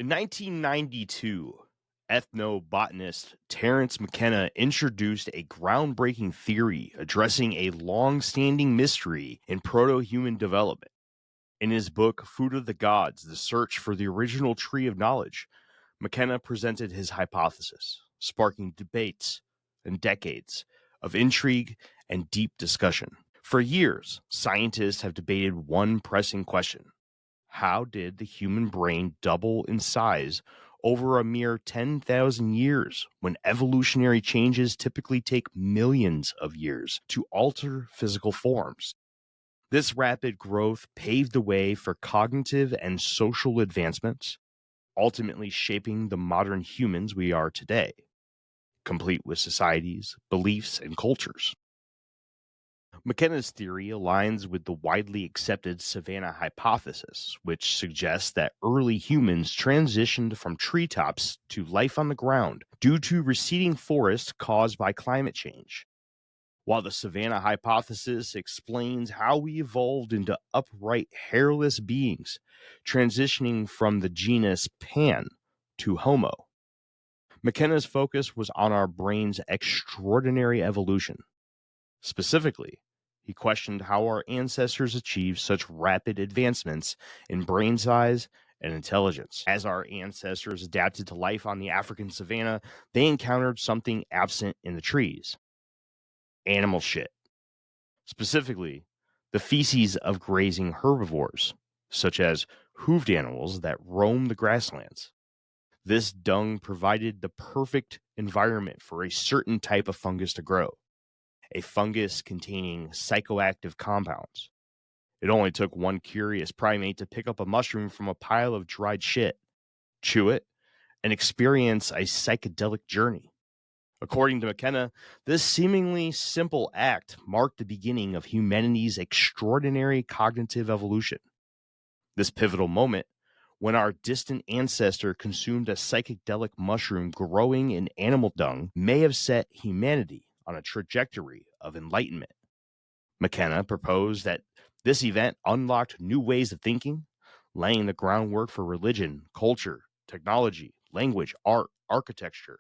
In 1992, ethnobotanist Terence McKenna introduced a groundbreaking theory addressing a long-standing mystery in proto-human development. In his book, Food of the Gods, The Search for the Original Tree of Knowledge, McKenna presented his hypothesis, sparking debates and decades of intrigue and deep discussion. For years, scientists have debated one pressing question. How did the human brain double in size over a mere 10,000 years when evolutionary changes typically take millions of years to alter physical forms? This rapid growth paved the way for cognitive and social advancements, ultimately shaping the modern humans we are today, complete with societies, beliefs, and cultures. McKenna's theory aligns with the widely accepted savanna hypothesis, which suggests that early humans transitioned from treetops to life on the ground due to receding forests caused by climate change. While the savanna hypothesis explains how we evolved into upright, hairless beings, transitioning from the genus Pan to Homo, McKenna's focus was on our brain's extraordinary evolution. Specifically, he questioned how our ancestors achieved such rapid advancements in brain size and intelligence. As our ancestors adapted to life on the African savanna, they encountered something absent in the trees: animal shit. Specifically, the feces of grazing herbivores, such as hooved animals that roam the grasslands. This dung provided the perfect environment for a certain type of fungus to grow, a fungus containing psychoactive compounds. It only took one curious primate to pick up a mushroom from a pile of dried shit, chew it, and experience a psychedelic journey. According to McKenna, this seemingly simple act marked the beginning of humanity's extraordinary cognitive evolution. This pivotal moment, when our distant ancestor consumed a psychedelic mushroom growing in animal dung, may have set humanity on a trajectory of enlightenment. McKenna proposed that this event unlocked new ways of thinking, laying the groundwork for religion, culture, technology, language, art, architecture,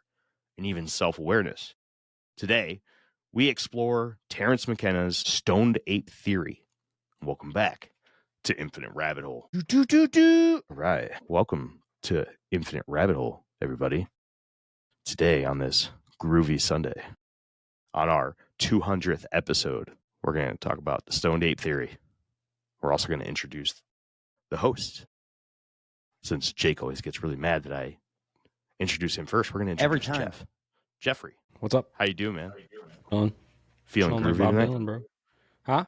and even self-awareness. Today, we explore Terence McKenna's stoned ape theory. Welcome back to Infinite Rabbit Hole. All right, welcome to Infinite Rabbit Hole, everybody. Today on this groovy Sunday, on our 200th episode, we're going to talk about the stoned ape theory. We're also going to introduce the host. Since Jake always gets really mad that I introduce him first, we're going to introduce Jeff. Jeffrey. What's up? How you doing, man? Feeling groovy tonight? Dylan, bro. Huh?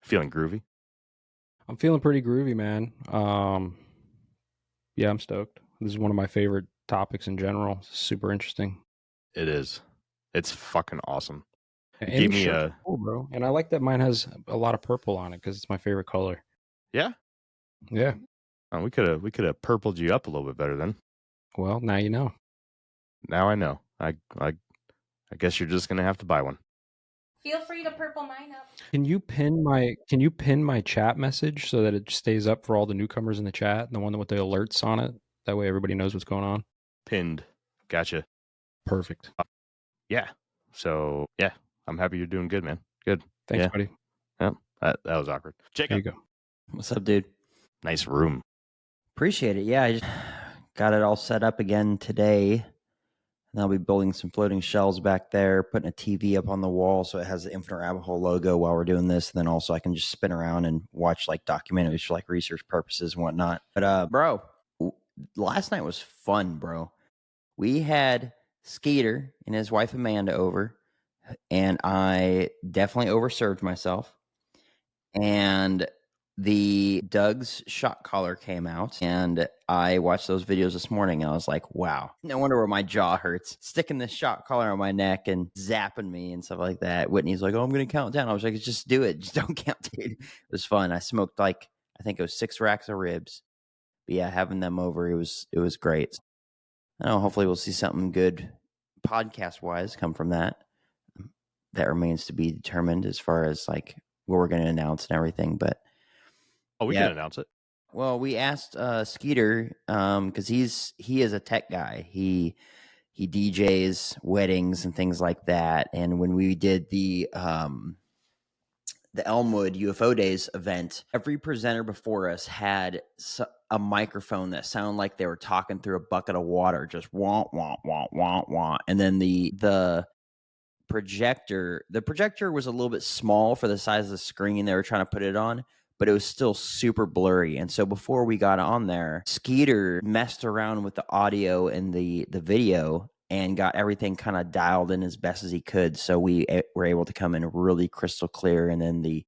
Feeling groovy? I'm feeling pretty groovy, man. Yeah, I'm stoked. This is one of my favorite topics in general. It's super interesting. It is. It's fucking awesome. And Give me a cool, bro. And I like that mine has a lot of purple on it because it's my favorite color. Yeah? Yeah. Oh, we could have purpled you up a little bit better then. Well, now you know. Now I know. I guess you're just gonna have to buy one. Feel free to purple mine up. Can you pin my chat message so that it stays up for all the newcomers in the chat, and the one with the alerts on it? That way everybody knows what's going on. Pinned. Gotcha. Perfect. Yeah. So yeah, I'm happy you're doing good, man. Good. Thanks, buddy. Yeah. That was awkward. Jacob. There you go. What's up, dude? Nice room. Appreciate it. Yeah, I just got it all set up again today. And I'll be building some floating shells back there, putting a TV up on the wall so it has the Infinite Rabbit Hole logo while we're doing this. And then also I can just spin around and watch like documentaries for like research purposes and whatnot. But bro, last night was fun, bro. We had Skeeter and his wife Amanda over, and I definitely overserved myself. And the Doug's shot collar came out, and I watched those videos this morning, and I was like, wow, no wonder where my jaw hurts. Sticking this shot collar on my neck and zapping me and stuff like that. Whitney's like, oh, I'm going to count down. I was like, just do it. Just don't count, dude. It was fun. I smoked I think it was 6 racks of ribs. But yeah, having them over, it was great. I don't know, hopefully we'll see something good podcast-wise come from that. That remains to be determined as far as like what we're going to announce and everything, but we can announce it. Well, we asked Skeeter because he is a tech guy. He DJs weddings and things like that. And when we did the Elmwood UFO Days event, every presenter before us had a microphone that sounded like they were talking through a bucket of water, just wah wah wah wah wah. And then the projector was a little bit small for the size of the screen they were trying to put it on, but it was still super blurry. And so before we got on there, Skeeter messed around with the audio and the video and got everything kind of dialed in as best as he could. So we were able to come in really crystal clear. And then the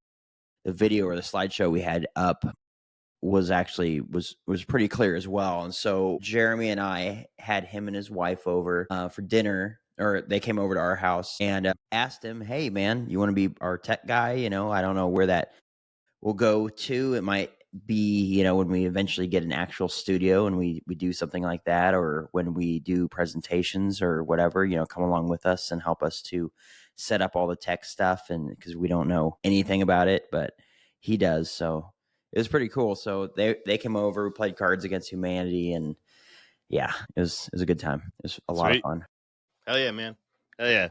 video or the slideshow we had up was actually was pretty clear as well. And so Jeremy and I had him and his wife over for dinner, or they came over to our house, and asked him, hey man, you want to be our tech guy? You know, I don't know where that will go to. It might be, you know, when we eventually get an actual studio and we do something like that, or when we do presentations or whatever, you know, come along with us and help us to set up all the tech stuff. And because we don't know anything about it, but he does. So it was pretty cool. So they came over, we played Cards Against Humanity, and yeah, it was a good time. It was a lot of fun. Hell yeah, man. Hell yeah.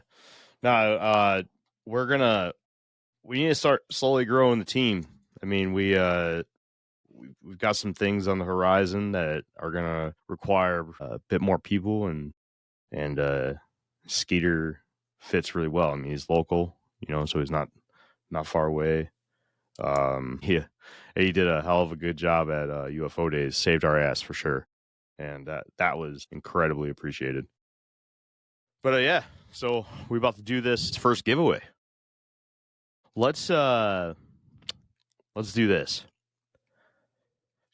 No, we need to start slowly growing the team. I mean, we've got some things on the horizon that are gonna require a bit more people, and Skeeter fits really well. I mean, he's local, you know, so he's not far away. He did a hell of a good job at UFO Days, saved our ass for sure, and that was incredibly appreciated. But yeah, so we're about to do this first giveaway. Let's do this,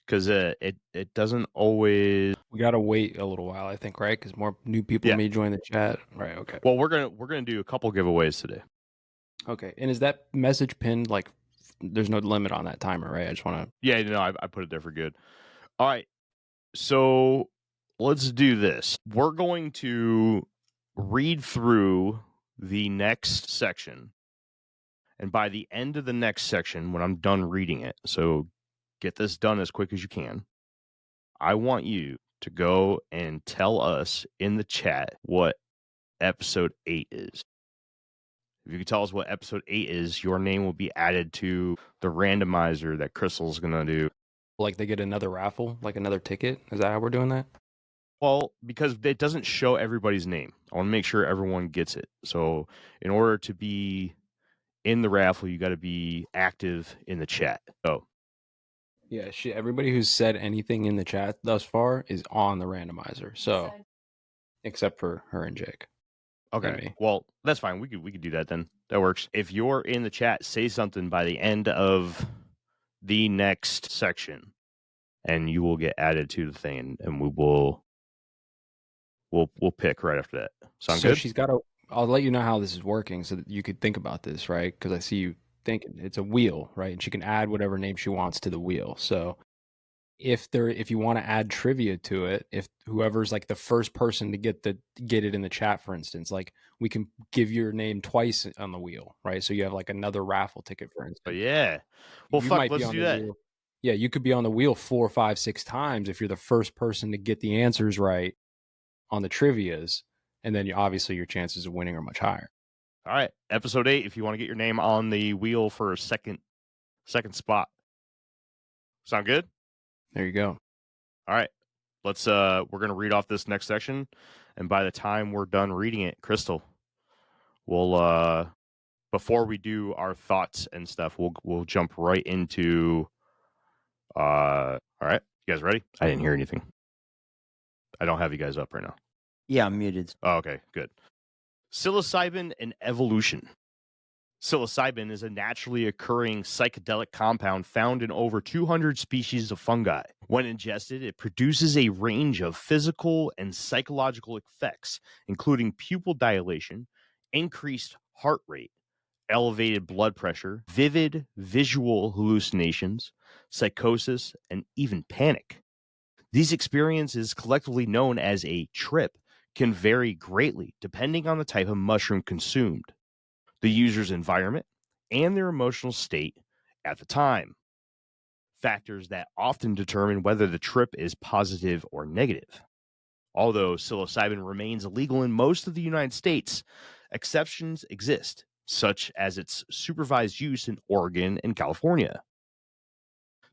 because it doesn't always. We gotta wait a little while, I think, right? Because more new people may join the chat. Right. Okay. Well, we're gonna do a couple giveaways today. Okay. And is that message pinned? Like, there's no limit on that timer, right? I just want to. Yeah, no, I put it there for good. All right, so let's do this. We're going to read through the next section, and by the end of the next section, when I'm done reading it, so get this done as quick as you can, I want you to go and tell us in the chat what episode 8 is. If you can tell us what episode 8 is, your name will be added to the randomizer that Crystal's going to do. Like they get another raffle, like another ticket? Is that how we're doing that? Well, because it doesn't show everybody's name. I want to make sure everyone gets it. So in order to be in the raffle, you got to be active in the chat. So yeah, everybody who's said anything in the chat thus far is on the randomizer. So except for her and Jake. Okay. Well, that's fine. We could do that then. That works. If you're in the chat, say something by the end of the next section, and you will get added to the thing, and we'll pick right after that. Sound good? She's got to. I'll let you know how this is working, so that you could think about this, right? Because I see you thinking it's a wheel, right? And she can add whatever name she wants to the wheel. So if you want to add trivia to it, if whoever's like the first person to get it in the chat, for instance, like we can give your name twice on the wheel, right? So you have like another raffle ticket, for instance. But yeah. Well, let's do that. Wheel. Yeah, you could be on the wheel 4, 5, 6 times if you're the first person to get the answers right on the trivias, and then obviously your chances of winning are much higher. All right, episode 8. If you want to get your name on the wheel for a second spot, sound good? There you go. All right, let's. We're gonna read off this next section, and by the time we're done reading it, Crystal, we'll before we do our thoughts and stuff, we'll jump right into. All right, you guys ready? I didn't hear anything. I don't have you guys up right now. Yeah, I'm muted. Oh, okay, good. Psilocybin and evolution. Psilocybin is a naturally occurring psychedelic compound found in over 200 species of fungi. When ingested, it produces a range of physical and psychological effects, including pupil dilation, increased heart rate, elevated blood pressure, vivid visual hallucinations, psychosis, and even panic. These experiences, collectively known as a trip, can vary greatly depending on the type of mushroom consumed, the user's environment, and their emotional state at the time. factors that often determine whether the trip is positive or negative. Although psilocybin remains illegal in most of the United States, exceptions exist, such as its supervised use in Oregon and California.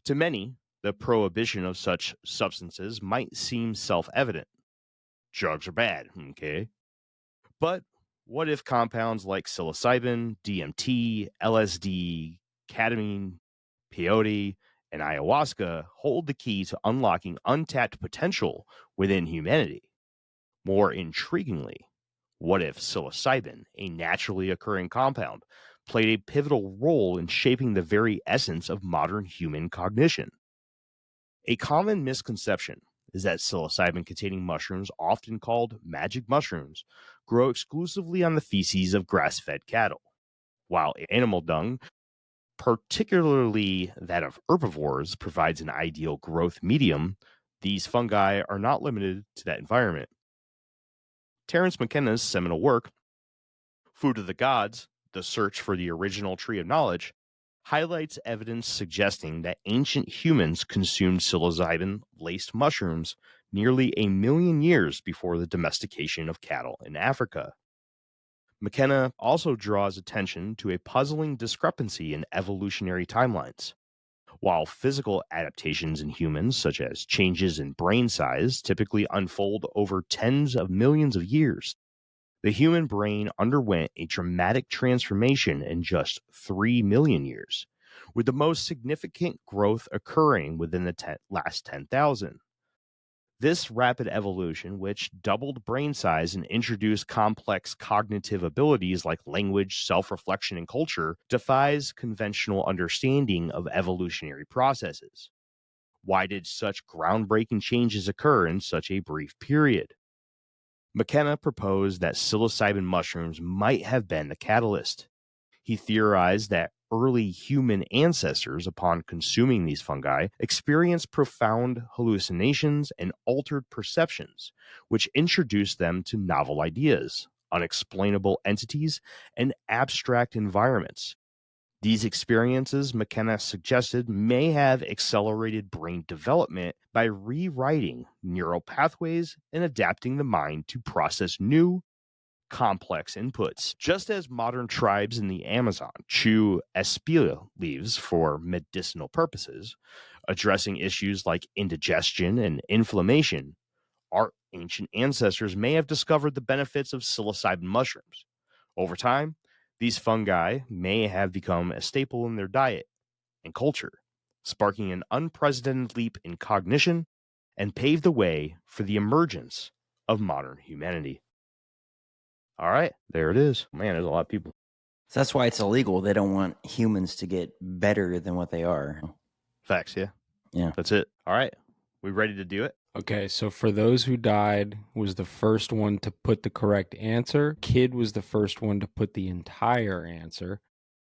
To many, the prohibition of such substances might seem self-evident. Drugs are bad, okay? But what if compounds like psilocybin, DMT, LSD, ketamine, peyote, and ayahuasca hold the key to unlocking untapped potential within humanity? More intriguingly, what if psilocybin, a naturally occurring compound, played a pivotal role in shaping the very essence of modern human cognition? A common misconception is that psilocybin-containing mushrooms, often called magic mushrooms, grow exclusively on the feces of grass-fed cattle, while animal dung, particularly that of herbivores, provides an ideal growth medium. These fungi are not limited to that environment. Terence McKenna's seminal work, Food of the Gods, The Search for the Original Tree of Knowledge, highlights evidence suggesting that ancient humans consumed psilocybin-laced mushrooms nearly 1 million years before the domestication of cattle in Africa. McKenna also draws attention to a puzzling discrepancy in evolutionary timelines. While physical adaptations in humans, such as changes in brain size, typically unfold over tens of millions of years, the human brain underwent a dramatic transformation in just 3 million years, with the most significant growth occurring within the last 10,000. This rapid evolution, which doubled brain size and introduced complex cognitive abilities like language, self-reflection, and culture, defies conventional understanding of evolutionary processes. Why did such groundbreaking changes occur in such a brief period? McKenna proposed that psilocybin mushrooms might have been the catalyst. He theorized that early human ancestors, upon consuming these fungi, experienced profound hallucinations and altered perceptions, which introduced them to novel ideas, unexplainable entities, and abstract environments. These experiences, McKenna suggested, may have accelerated brain development by rewriting neural pathways and adapting the mind to process new, complex inputs. Just as modern tribes in the Amazon chew espila leaves for medicinal purposes, addressing issues like indigestion and inflammation, our ancient ancestors may have discovered the benefits of psilocybin mushrooms. Over time, these fungi may have become a staple in their diet and culture, sparking an unprecedented leap in cognition and paved the way for the emergence of modern humanity. All right, there it is. Man, there's a lot of people. So that's why it's illegal. They don't want humans to get better than what they are. Facts, yeah. Yeah. That's it. All right. We ready to do it? Okay, so for those who died was the first one to put the correct answer. Kid was the first one to put the entire answer.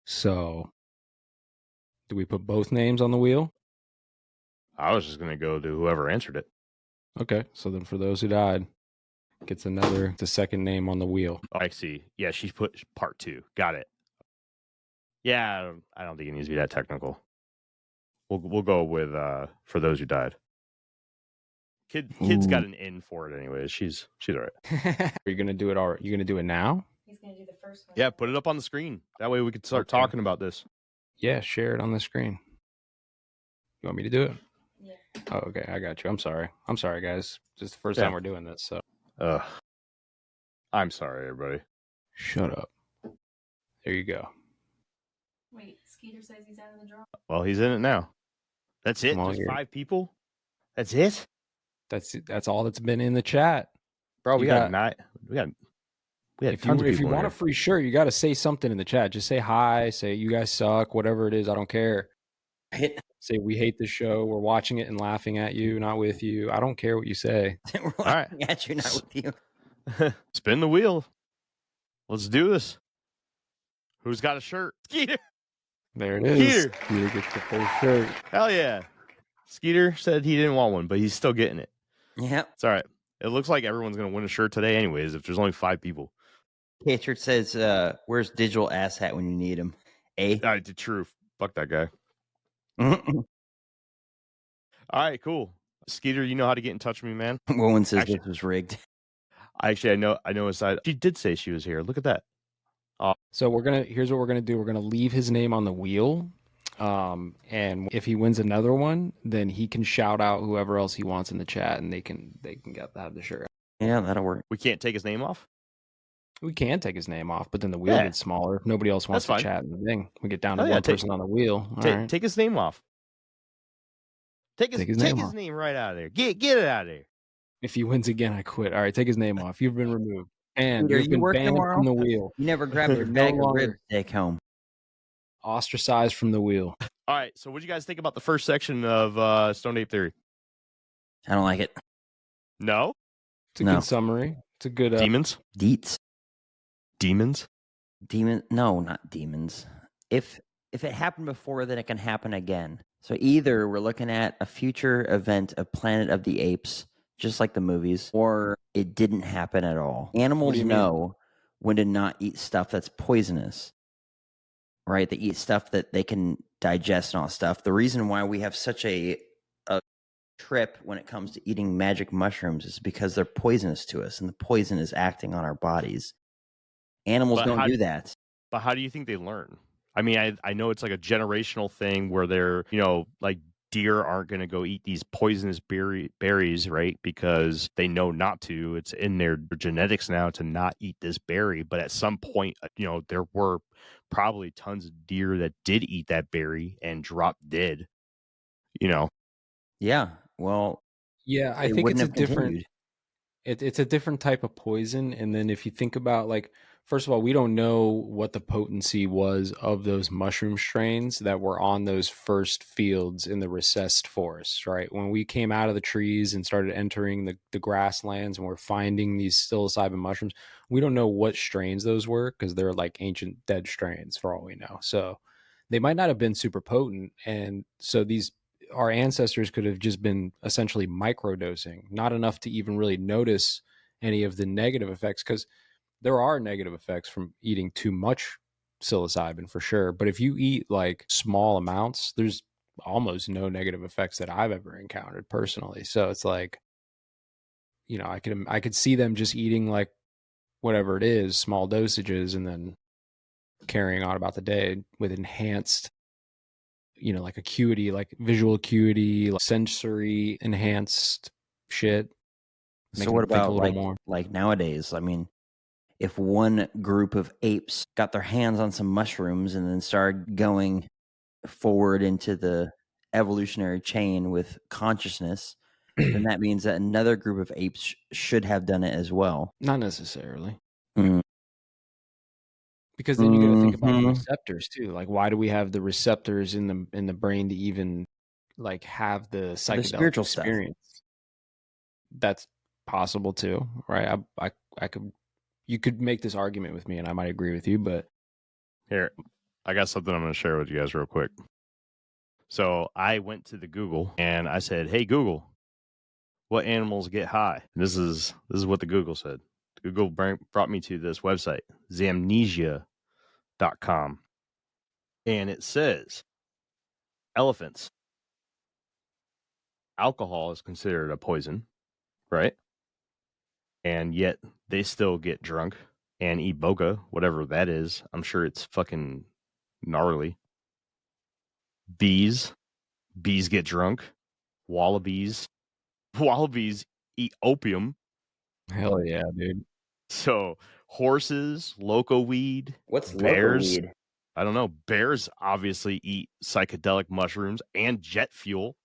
So, do we put both names on the wheel? I was just going to go to whoever answered it. Okay, so then for those who died, gets the second name on the wheel. Oh, I see. Yeah, she put part 2. Got it. Yeah, I don't think it needs to be that technical. We'll go with for those who died. Kid's got an in for it anyways. She's all right. Are you gonna do it all? You gonna do it now? He's going to do the first one. Yeah, put it up on the screen. That way we can start Okay. talking about this. Yeah, share it on the screen. You want me to do it? Yeah. Oh, okay. I got you. I'm sorry, guys. This is the first Yeah. time we're doing this, so I'm sorry, everybody. shut up. There you go. Wait, Skeeter says he's out of the draw. Well, he's in it now. That's it? Come on, Just here. 5 people? That's it? That's all that's been in the chat. Bro, we You had got- If tons of you people in want a here. free shirt, you got to say something in the chat. Just say hi, say you guys suck, whatever it is. I don't care. Say we hate the show. We're watching it and laughing at you, not with you. I don't care what you say. We're right. laughing at you, not with you. Spin the wheel. Let's do this. Who's got a shirt? Skeeter. There it is. Skeeter. Skeeter gets the first shirt. Hell yeah. Skeeter said he didn't want one, but he's still getting it. Yep. It's all right. It looks like everyone's going to win a shirt today anyways if there's only 5 people. Patriot says, where's digital ass hat when you need him? True. Fuck that guy. All right, cool. Skeeter, you know how to get in touch with me, man. Woman says Actually- this was rigged. Actually, I know his side. She did say she was here. Look at that. So here's what we're gonna do. We're gonna leave his name on the wheel. And if he wins another one, then he can shout out whoever else he have in the chat, and they can have the shirt. Yeah, that'll work. We can't take his name off? We can take his name off, but then the wheel Yeah. gets smaller. If nobody else wants That's to fine. chat in the thing, we get down to Oh, yeah, one person on the wheel. All right. Take his name off. Take his name off. name right out of there. Get it out of there. If he wins again, I quit. All right, take his name off. You've been removed. And Peter, you've you been working banned tomorrow? from the wheel. You never grabbed your No bag of longer. ribs to take home. Ostracized from the wheel. All right. So, what do you guys think about the first section of Stone Ape Theory? I don't like it. No? It's a No. good summary. It's a good. Demons? Deets. Demons? No, not demons. If it happened before, then it can happen again. So either we're looking at a future event of Planet of the Apes, just like the movies, or it didn't happen at all. Animals you mean? know when to not eat stuff that's poisonous, right? They eat stuff that they can digest and all that stuff. The reason why we have such a trip when it comes to eating magic mushrooms is because they're poisonous to us, and the poison is acting on our bodies. Animals But don't how- do that. But how do you think they learn? I mean, I know it's like a generational thing where they're, like deer aren't going to go eat these poisonous berries, right? Because they know not to. It's in their genetics now to not eat this berry. But at some point, there were probably tons of deer that did eat that berry and dropped dead. Yeah. Well, Yeah, I they think wouldn't it's a have different. continued. It's a different type of poison. And then if you think about, like, first of all, we don't know what the potency was of those mushroom strains that were on those first fields in the recessed forests, right? When we came out of the trees and started entering the grasslands and we're finding these psilocybin mushrooms, we don't know what strains those were because they're like ancient dead strains for all we know. So they might not have been super potent. And so our ancestors could have just been essentially microdosing, not enough to even really notice any of the negative effects, because there are negative effects from eating too much psilocybin for sure. But if you eat like small amounts, there's almost no negative effects that I've ever encountered personally. So it's like, I could see them just eating like whatever it is, small dosages, and then carrying on about the day with enhanced, like acuity, like visual acuity, like sensory enhanced shit. So what about more? like nowadays? I mean, if one group of apes got their hands on some mushrooms and then started going forward into the evolutionary chain with consciousness, then that means that another group of apes should have done it as well. Not necessarily. Mm. Because then you got to think about the Mhm. receptors too. Like, why do we have the receptors in the brain to even like have the psychedelic spiritual stuff. experience? That's possible too, right? You could make this argument with me, and I might agree with you, but Here, I got something I'm going to share with you guys real quick. So I went to the Google and I said, "Hey Google, what animals get high?" And this is what the Google said. Google brought me to this website, zamnesia.com. And it says, elephants. Alcohol is considered a poison, right? And yet they still get drunk and eat boga, whatever that is. I'm sure it's fucking gnarly. Bees get drunk. Wallabies eat opium. hell yeah, dude. So horses, loco weed, What's bears? loco weed? I don't know. Bears obviously eat psychedelic mushrooms and jet fuel.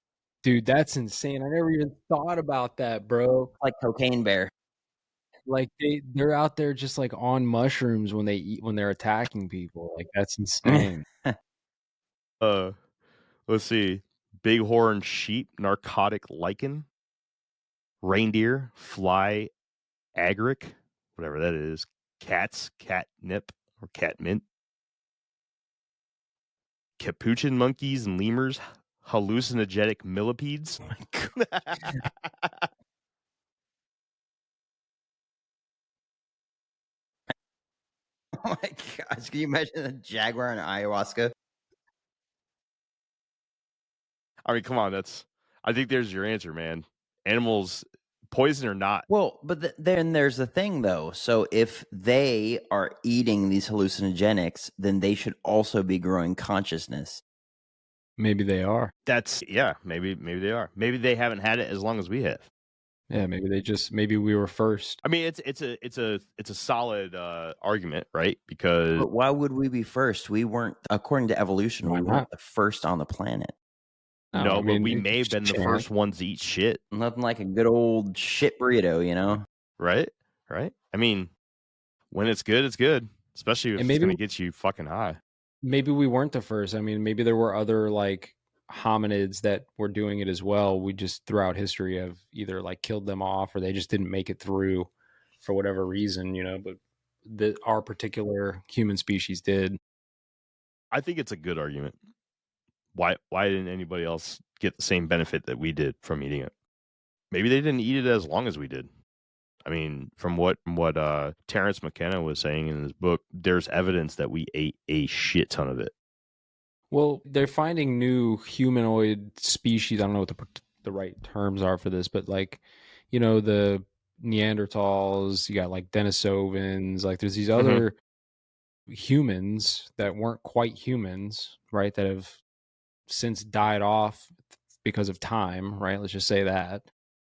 Dude, that's insane. I never even thought about that, bro. Like cocaine bear. Like they're out there just like on mushrooms when they're attacking people. Like, that's insane. Let's see. Bighorn sheep, narcotic lichen, reindeer, fly agaric, whatever that is, cats, catnip or catmint, capuchin monkeys and lemurs, hallucinogenic millipedes. Oh my gosh! Can you imagine a jaguar and ayahuasca? I mean, come on, I think there's your answer, man. Animals, poison or not. Well, but then there's the thing, though. So if they are eating these hallucinogenics, then they should also be growing consciousness. Maybe they are. That's maybe they are. Maybe they haven't had it as long as we have. Yeah, maybe we were first. I mean, it's a solid argument, right? Because But why would we be first? We weren't, according to evolution, Why we weren't not? the first on the planet. no, I but mean, we it's may have been the first ones to eat shit, Nothing like a good old shit burrito, you know? right? Right? I mean, when it's good, it's good, especially if And it's maybe- going to get you fucking high. Maybe we weren't the first. I mean, maybe there were other like hominids that were doing it as well. We just throughout history have either like killed them off or they just didn't make it through for whatever reason, you know, but our particular human species did. I think it's a good argument. Why didn't anybody else get the same benefit that we did from eating it? Maybe they didn't eat it as long as we did. I mean, from what Terence McKenna was saying in his book, there's evidence that we ate a shit ton of it. Well, they're finding new humanoid species. I don't know what the right terms are for this, but like, you know, the Neanderthals, you got like Denisovans, like there's these other humans that weren't quite humans, right? That have since died off because of time, right? Let's just say that.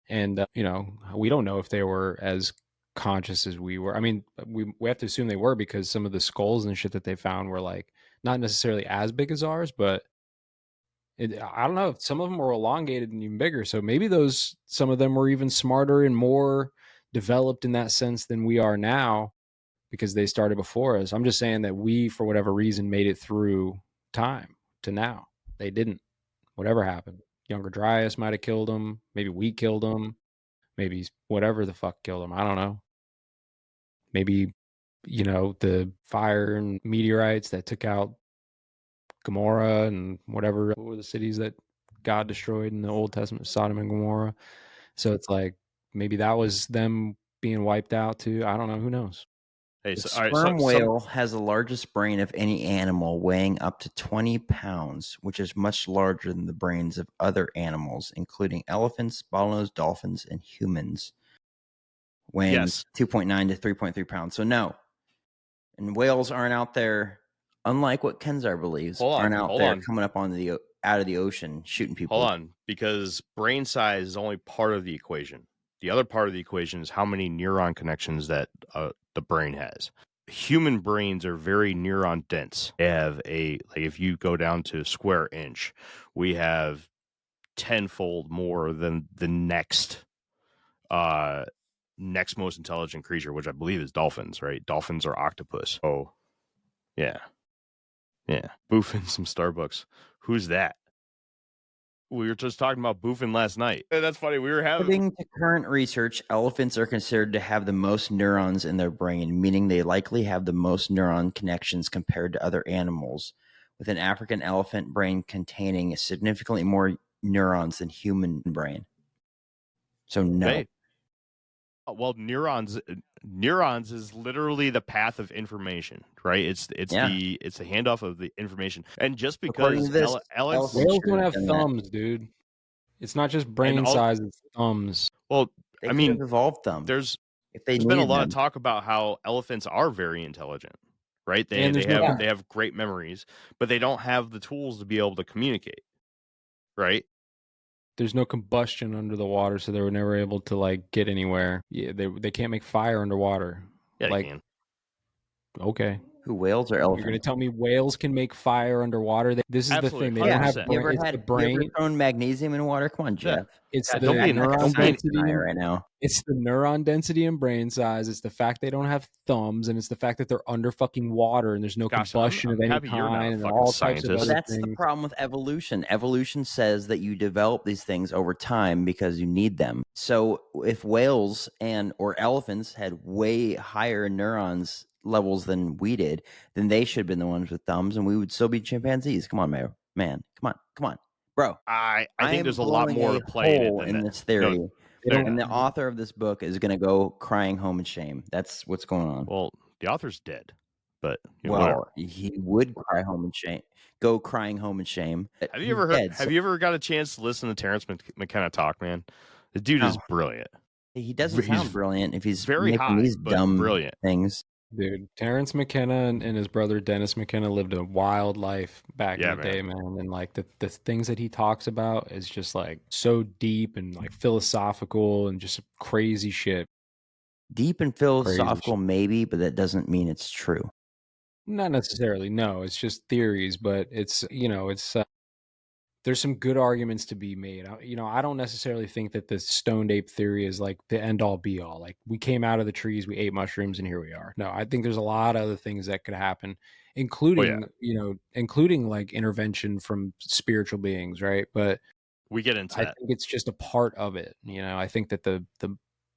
And, you know, we don't know if they were as conscious as we were. I mean, we have to assume they were because some of the skulls and shit that they found were like not necessarily as big as ours, but I don't know. Some of them were elongated and even bigger. So maybe some of them were even smarter and more developed in that sense than we are now because they started before us. I'm just saying that we, for whatever reason, made it through time to now. They didn't. Whatever happened. Younger Dryas might have killed them. Maybe we killed them. Maybe whatever the fuck killed them. I don't know. Maybe, you know, the fire and meteorites that took out Gomorrah and whatever. What were the cities that God destroyed in the Old Testament? Sodom and Gomorrah. So it's like maybe that was them being wiped out too. I don't know. Who knows? Hey, The so, all right, sperm whale has the largest brain of any animal, weighing up to 20 pounds, which is much larger than the brains of other animals, including elephants, bottlenose dolphins, and humans, weighing Yes. 2.9 to 3.3 pounds. So no, and whales aren't out there, unlike what Kenzar believes, aren't out there coming up out of the ocean shooting people. Hold on, because brain size is only part of the equation. The other part of the equation is how many neuron connections that the brain has. Human brains are very neuron dense. They have if you go down to a square inch, we have tenfold more than the next most intelligent creature, which I believe is dolphins, right? Dolphins are octopus. Oh, yeah. Boofing some Starbucks. Who's that? We were just talking about boofing last night. That's funny. We were having. According to current research, elephants are considered to have the most neurons in their brain, meaning they likely have the most neuron connections compared to other animals, with an African elephant brain containing significantly more neurons than human brain. So no. Hey. Well, neurons is literally the path of information, right? It's the handoff of the information. And just because whales don't have thumbs, dude. It's not just brain size, it's thumbs. Well, they could have evolved them. There's been a lot of talk about how elephants are very intelligent, right? They have great memories, but they don't have the tools to be able to communicate, right? There's no combustion under the water, so they were never able to like get anywhere. Yeah, they can't make fire underwater. Yeah, like, they can. Okay. Who, whales or elephants? You're going to tell me whales can make fire underwater? This is Absolutely, the thing. They don't have you ever it's had the brain. You ever thrown magnesium in water? Come on, Jeff. It's Yeah, the don't be an neuron density right now. It's the neuron density and brain size. It's the fact they don't have thumbs, and it's the fact that they're under fucking water and there's no combustion of any kind, and all types of other That's things. the problem with evolution. Evolution says that you develop these things over time because you need them. So if whales or elephants had way higher neurons levels than we did, then they should have been the ones with thumbs, and we would still be chimpanzees. Come on, man. Come on, bro. I think there's a lot more to play in this theory. And the author of this book is going to go crying home in shame. That's what's going on. Well, the author's dead, but whatever. Well, he would cry home in shame. Go crying home in shame. Have you ever heard? Have you ever got a chance to listen to Terence McKenna talk, man? The dude is brilliant. He doesn't sound brilliant if he's very making high, these but dumb brilliant things. Dude, Terence McKenna and his brother Dennis McKenna lived a wild life back in the day, man. And like the things that he talks about is just like so deep and like philosophical and just crazy shit. Deep and philosophical, maybe, but that doesn't mean it's true. Not necessarily. No, it's just theories, but it's, it's there's some good arguments to be made. I don't necessarily think that the stoned ape theory is like the end all be all. Like we came out of the trees, we ate mushrooms, and here we are. No, I think there's a lot of other things that could happen, including, including like intervention from spiritual beings, right? But we get into I think it's just a part of it. I think that the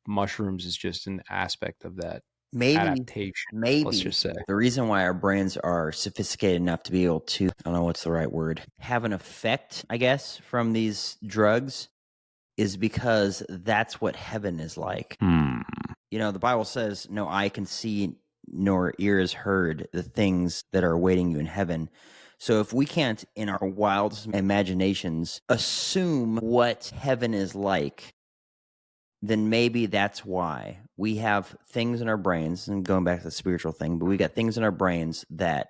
mushrooms is just an aspect of that. Adaptation, let's just say. The reason why our brains are sophisticated enough to be able to, I don't know what's the right word, have an effect, I guess, from these drugs is because that's what heaven is like. The Bible says, no eye can see nor ear has heard the things that are awaiting you in heaven. So if we can't, in our wildest imaginations, assume what heaven is like, then maybe that's why we have things in our brains, and going back to the spiritual thing, but we got things in our brains that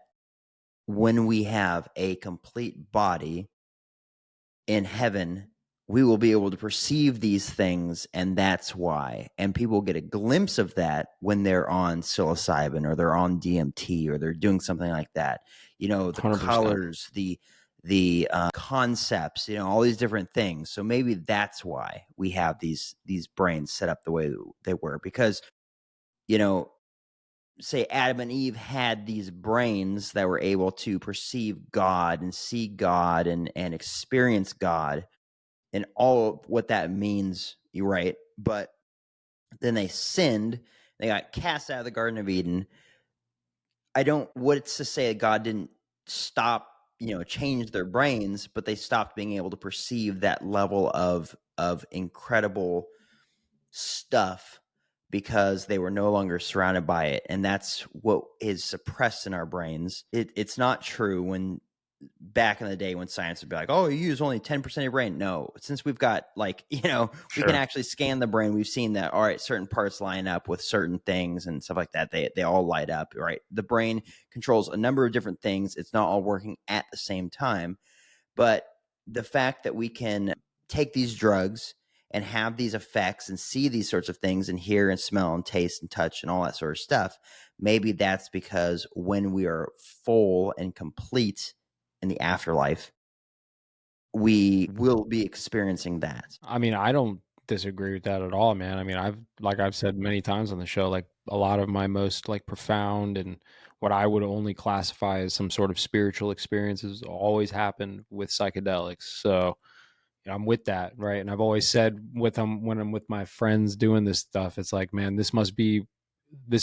when we have a complete body in heaven, we will be able to perceive these things, and that's why. And people get a glimpse of that when they're on psilocybin or they're on DMT or they're doing something like that. The 100%. Colors, the concepts, all these different things. So maybe that's why we have these brains set up the way they were. Because, say Adam and Eve had these brains that were able to perceive God and see God and experience God and all of what that means, you're right. But then they sinned. They got cast out of the Garden of Eden. What's to say that God didn't stop, change their brains, but they stopped being able to perceive that level of incredible stuff because they were no longer surrounded by it. And that's what is suppressed in our brains. It's not true when back in the day when science would be like, oh, you use only 10% of your brain. No, since we've got we can actually scan the brain. We've seen that, all right, certain parts line up with certain things and stuff like that. They all light up, right? The brain controls a number of different things. It's not all working at the same time. But the fact that we can take these drugs and have these effects and see these sorts of things and hear and smell and taste and touch and all that sort of stuff, maybe that's because when we are full and complete in the afterlife, we will be experiencing that. I mean, I don't disagree with that at all, man. I mean, I've said many times on the show, like a lot of my most like profound and what I would only classify as some sort of spiritual experiences always happen with psychedelics. So I'm with that, right? And I've always said with them when I'm with my friends doing this stuff, it's like, man, this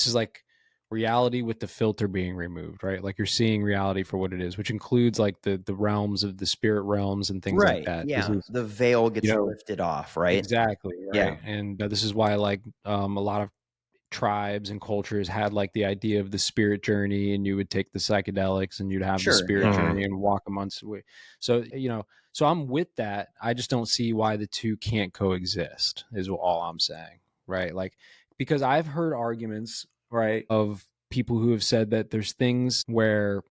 is like reality with the filter being removed, right? Like you're seeing reality for what it is, which includes like the realms of the spirit realms and things like that. Yeah, the veil gets lifted off, right? Exactly. Right? Yeah, and this is why like a lot of tribes and cultures had like the idea of the spirit journey, and you would take the psychedelics and you'd have the spirit journey and walk amongst the way. So so I'm with that. I just don't see why the two can't coexist. Is all I'm saying, right? Like because I've heard arguments, right, of people who have said that there's things where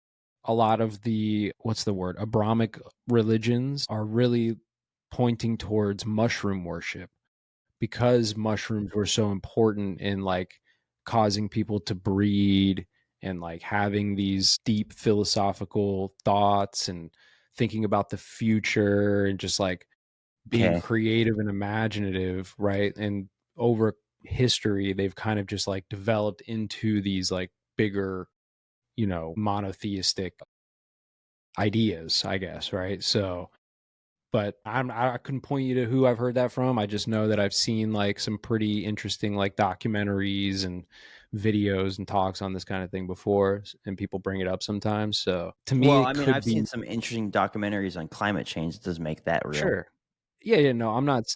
a lot of the, Abrahamic religions are really pointing towards mushroom worship because mushrooms were so important in like causing people to breed and like having these deep philosophical thoughts and thinking about the future and just like being creative and imaginative, right? And over history they've kind of just like developed into these like bigger monotheistic ideas, I guess, right? So but I couldn't point you to who I've heard that from. I just know that I've seen like some pretty interesting like documentaries and videos and talks on this kind of thing before, and people bring it up sometimes. So to me, I've seen some interesting documentaries on climate change. It does make that real. Sure. Yeah, no, I'm not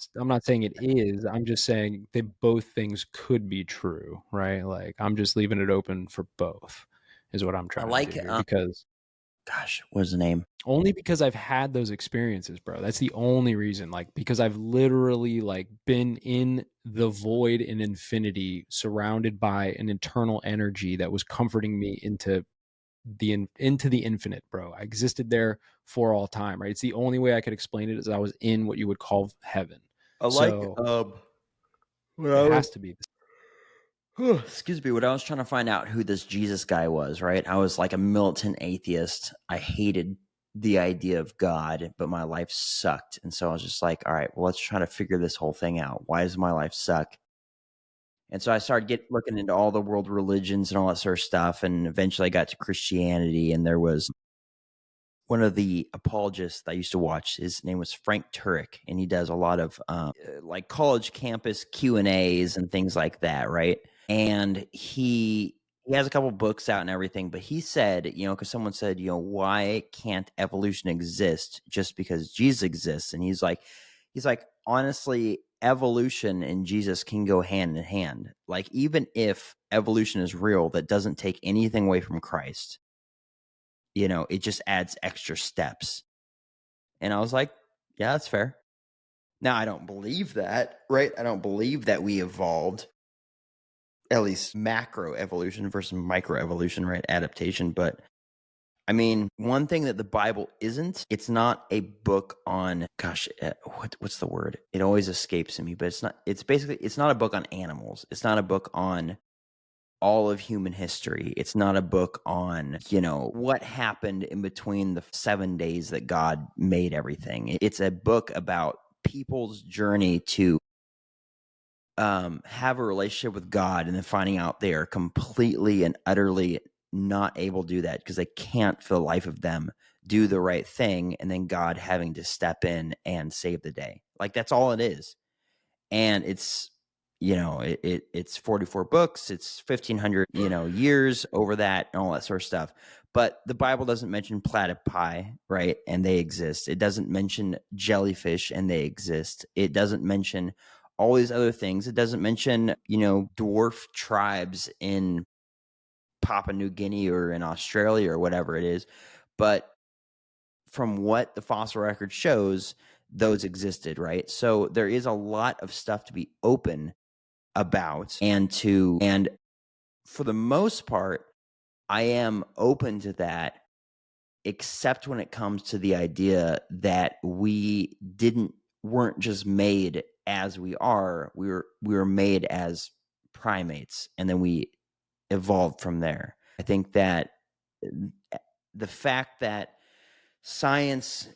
saying it is. I'm just saying that both things could be true, right? Like I'm just leaving it open for both is what I'm trying like, to do here, because gosh, what's the name? only because I've had those experiences, bro. That's the only reason. Like, because I've literally like been in the void in infinity, surrounded by an internal energy that was comforting me into the infinite, bro. I existed there for all time, right? It's the only way I could explain it, is I was in what you would call heaven. I So when it has to be. excuse me, when I was trying to find out who this Jesus guy was, right? I was like a militant atheist. I hated the idea of God, but my life sucked. And so I was just like, all right, well, let's try to figure this whole thing out. Why does my life suck? And so I started looking into all the world religions and all that sort of stuff. And eventually I got to Christianity, and there was one of the apologists that I used to watch. His name was Frank Turek, and he does a lot of like college campus Q&As and things like that, right? And he has a couple books out and everything, but he said, because someone said, why can't evolution exist just because Jesus exists? And he's like, honestly, evolution and Jesus can go hand in hand. Like, even if evolution is real, that doesn't take anything away from Christ. It just adds extra steps. And I was like, yeah, that's fair. Now, I don't believe that, right? I don't believe that we evolved, at least macro evolution versus micro evolution, right? Adaptation. But I mean, one thing that the Bible isn't, it's not a book on, what's the word? It always escapes me, but it's not a book on animals. It's not a book on all of human history. It's not a book on, what happened in between the 7 days that God made everything. It's a book about people's journey to have a relationship with God, and then finding out they are completely and utterly not able to do that because they can't, for the life of them, do the right thing, and then God having to step in and save the day. Like, that's all it is. And it's, it's 44 books, it's 1,500, years over that, and all that sort of stuff. But the Bible doesn't mention platypi, right? And they exist. It doesn't mention jellyfish, and they exist. It doesn't mention all these other things. It doesn't mention, dwarf tribes in Papua New Guinea or in Australia or whatever it is. But from what the fossil record shows, those existed, right? So there is a lot of stuff to be open about, and for the most part, I am open to that, except when it comes to the idea that we weren't just made as we are. We were made as primates, and then we evolved from there. I think that the fact that science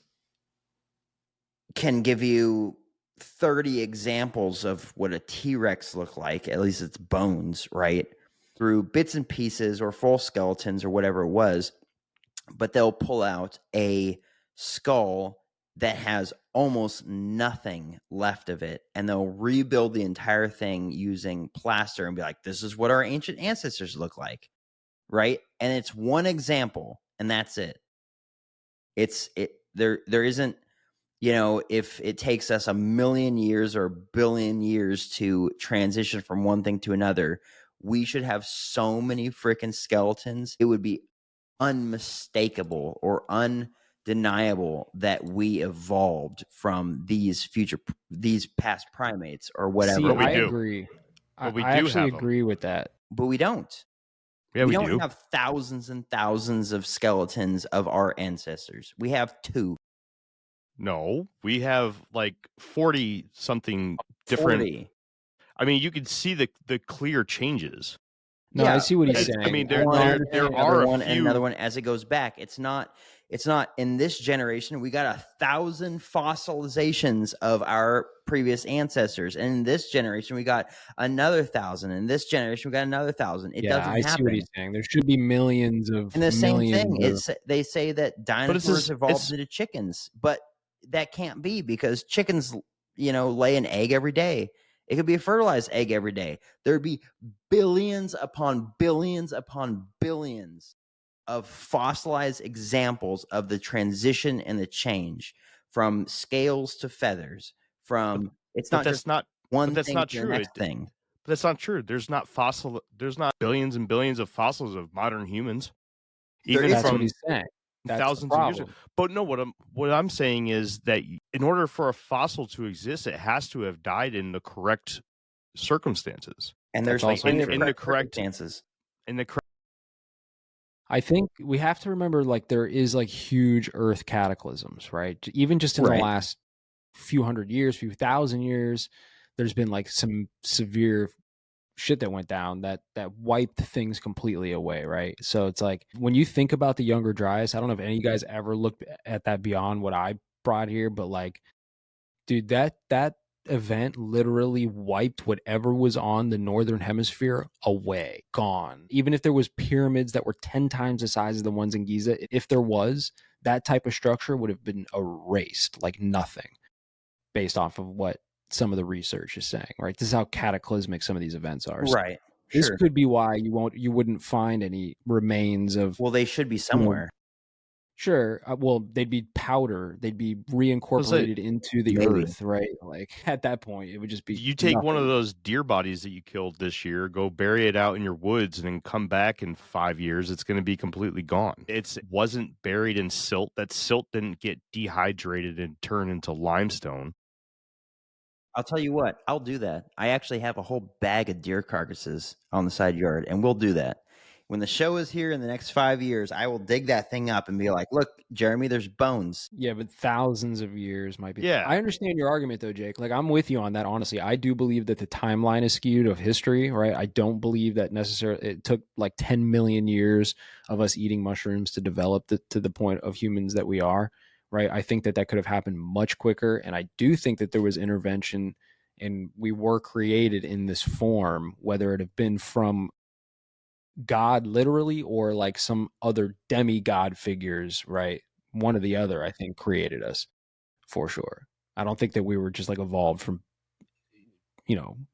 can give you 30 examples of what a T-Rex looked like, at least its bones, right? Through bits and pieces or full skeletons or whatever it was, but they'll pull out a skull that has almost nothing left of it, and they'll rebuild the entire thing using plaster and be like, this is what our ancient ancestors look like, right? And it's one example, and that's it. There isn't, if it takes us 1,000,000 years or 1,000,000,000 years to transition from one thing to another, we should have so many freaking skeletons. It would be unmistakable or undeniable that we evolved from these past primates or whatever. See, I do. agree. But we I do actually have 'em. agree with that. But we don't. Yeah, we don't do. have thousands and thousands of skeletons of our ancestors. We have 2. No, we have like 40 something different. 40. I mean, you can see the clear changes. No, Yeah, I see what he's I saying. mean, there One, there another are a one, and few. another one as it goes back. It's not in this generation. We got 1,000 fossilizations of our previous ancestors, and in this generation we got another 1,000. In this generation we got another 1,000. It doesn't I happen. see what he's saying. There should be millions of. And the same thing. millions They say that dinosaurs evolved it's- into chickens, but that can't be, because chickens, lay an egg every day. It could be a fertilized egg every day. There'd be billions upon billions upon billions of fossilized examples of the transition and the change from scales to feathers. It's but not that's just not one but that's thing not to the true. next thing. But that's not true. There's not billions and billions of fossils of modern humans. even That's what from he's saying. That's the thousands of years ago. problem. But no, what I'm saying is that in order for a fossil to exist, it has to have died in the correct circumstances. And there's That's also plenty true. of In the correct- circumstances. In the correct, I think we have to remember, like, there is like huge Earth cataclysms, right? Even just in the Right. last few hundred years, few thousand years, there's been like some severe shit that went down that wiped things completely away, right? So it's like when you think about the Younger Dryas, I don't know if any of you guys ever looked at that beyond what I brought here, but like, dude, that event literally wiped whatever was on the northern hemisphere away, gone. Even if there was pyramids that were 10 times the size of the ones in Giza, if there was, that type of structure would have been erased like nothing, based off of what some of the research is saying, right? This is how cataclysmic some of these events are. So Right. this Sure. could be why you wouldn't find any remains of. Well, they should be somewhere. Sure. Well, they'd be powder. They'd be reincorporated into the Maybe. earth, right? Like at that point, it would just be. you take one of nothing. those deer bodies that you killed this year, go bury it out in your woods, and then come back in 5 years, it's going to be completely gone. It wasn't buried in silt. That silt didn't get dehydrated and turn into limestone. I'll tell you what, I'll do that. I actually have a whole bag of deer carcasses on the side yard, and we'll do that. When the show is here in the next 5 years, I will dig that thing up and be like, look, Jeremy, there's bones. Yeah, but thousands of years might be. Yeah. I understand your argument though, Jake. Like, I'm with you on that, honestly. I do believe that the timeline is skewed of history, right? I don't believe that necessarily it took like 10 million years of us eating mushrooms to develop to the point of humans that we are, right? I think that could have happened much quicker. And I do think that there was intervention and we were created in this form, whether it have been from God literally or like some other demigod figures, right? One or the other, I think, created us for sure. I don't think that we were just like evolved from,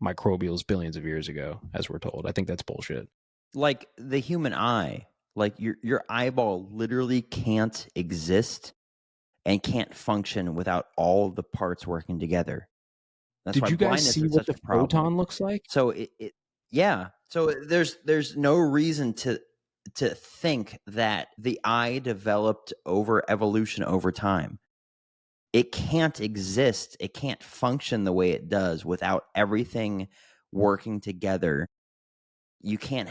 microbials billions of years ago, as we're told. I think that's bullshit. Like the human eye, like your eyeball literally can't exist and can't function without all of the parts working together. That's Did why you guys blindness see is what such the a problem. photon looks like? So yeah. So there's no reason to think that the eye developed over evolution over time. It can't exist. It can't function the way it does without everything working together. You can't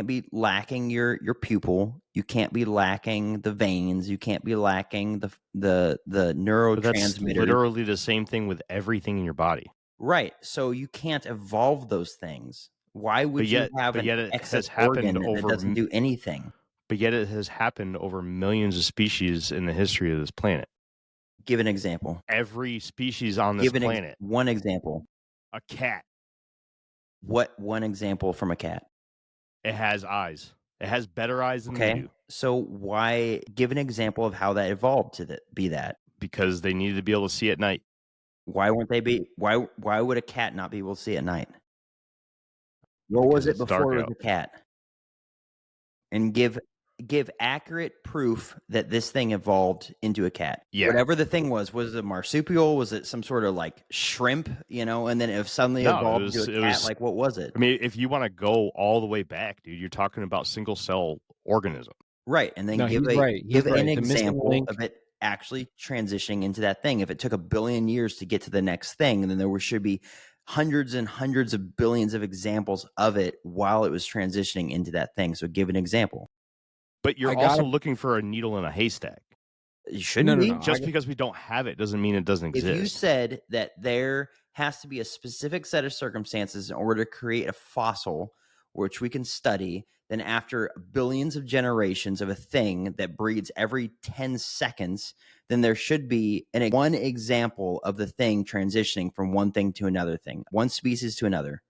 be lacking your pupil. You can't be lacking the veins. You can't be lacking the But neurotransmitter. that's literally the same thing with everything in your body. Right. So you can't evolve those things. Why would you have an it excess has happened organ that doesn't do anything? But yet it has happened over millions of species in the history of this planet. Give an example. Every species on this planet. One example. A cat. What one example from a cat? It has eyes. It has better eyes than we do. So why give an example of how that evolved to be that? Because they needed to be able to see at night. Why wouldn't they be? Why would a cat not be able to see at night? What was it before it was a cat? And give accurate proof that this thing evolved into a cat. Yeah. Whatever the thing was it a marsupial? Was it some sort of like shrimp? And then it suddenly evolved into a cat. Like what was it? I mean, if you want to go all the way back, dude, you're talking about single cell organism. Right. And then give an example of it actually transitioning into that thing. If it took 1 billion years to get to the next thing, then there should be hundreds and hundreds of billions of examples of it while it was transitioning into that thing. So give an example. But you're also looking for a needle in a haystack. You shouldn't be. Just because we don't have it doesn't mean it doesn't exist. If you said that there has to be a specific set of circumstances in order to create a fossil, which we can study, then after billions of generations of a thing that breeds every 10 seconds, then there should be one example of the thing transitioning from one thing to another thing, one species to another.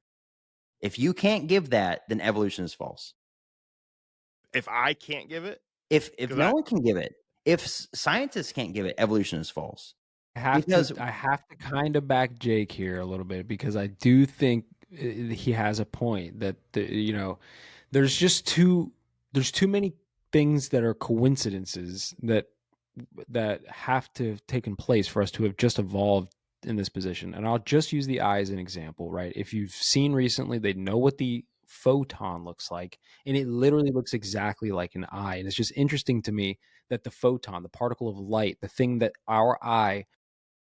If you can't give that, then evolution is false. If I can't give it? If no one can give it, if scientists can't give it, evolution is false. I have to kind of back Jake here a little bit because I do think he has a point that there's too many things that are coincidences that have to have taken place for us to have just evolved in this position. And I'll just use the eye as an example, right? If you've seen recently, they know what the photon looks like, and it literally looks exactly like an eye. And it's just interesting to me that the photon, the particle of light, the thing that our eye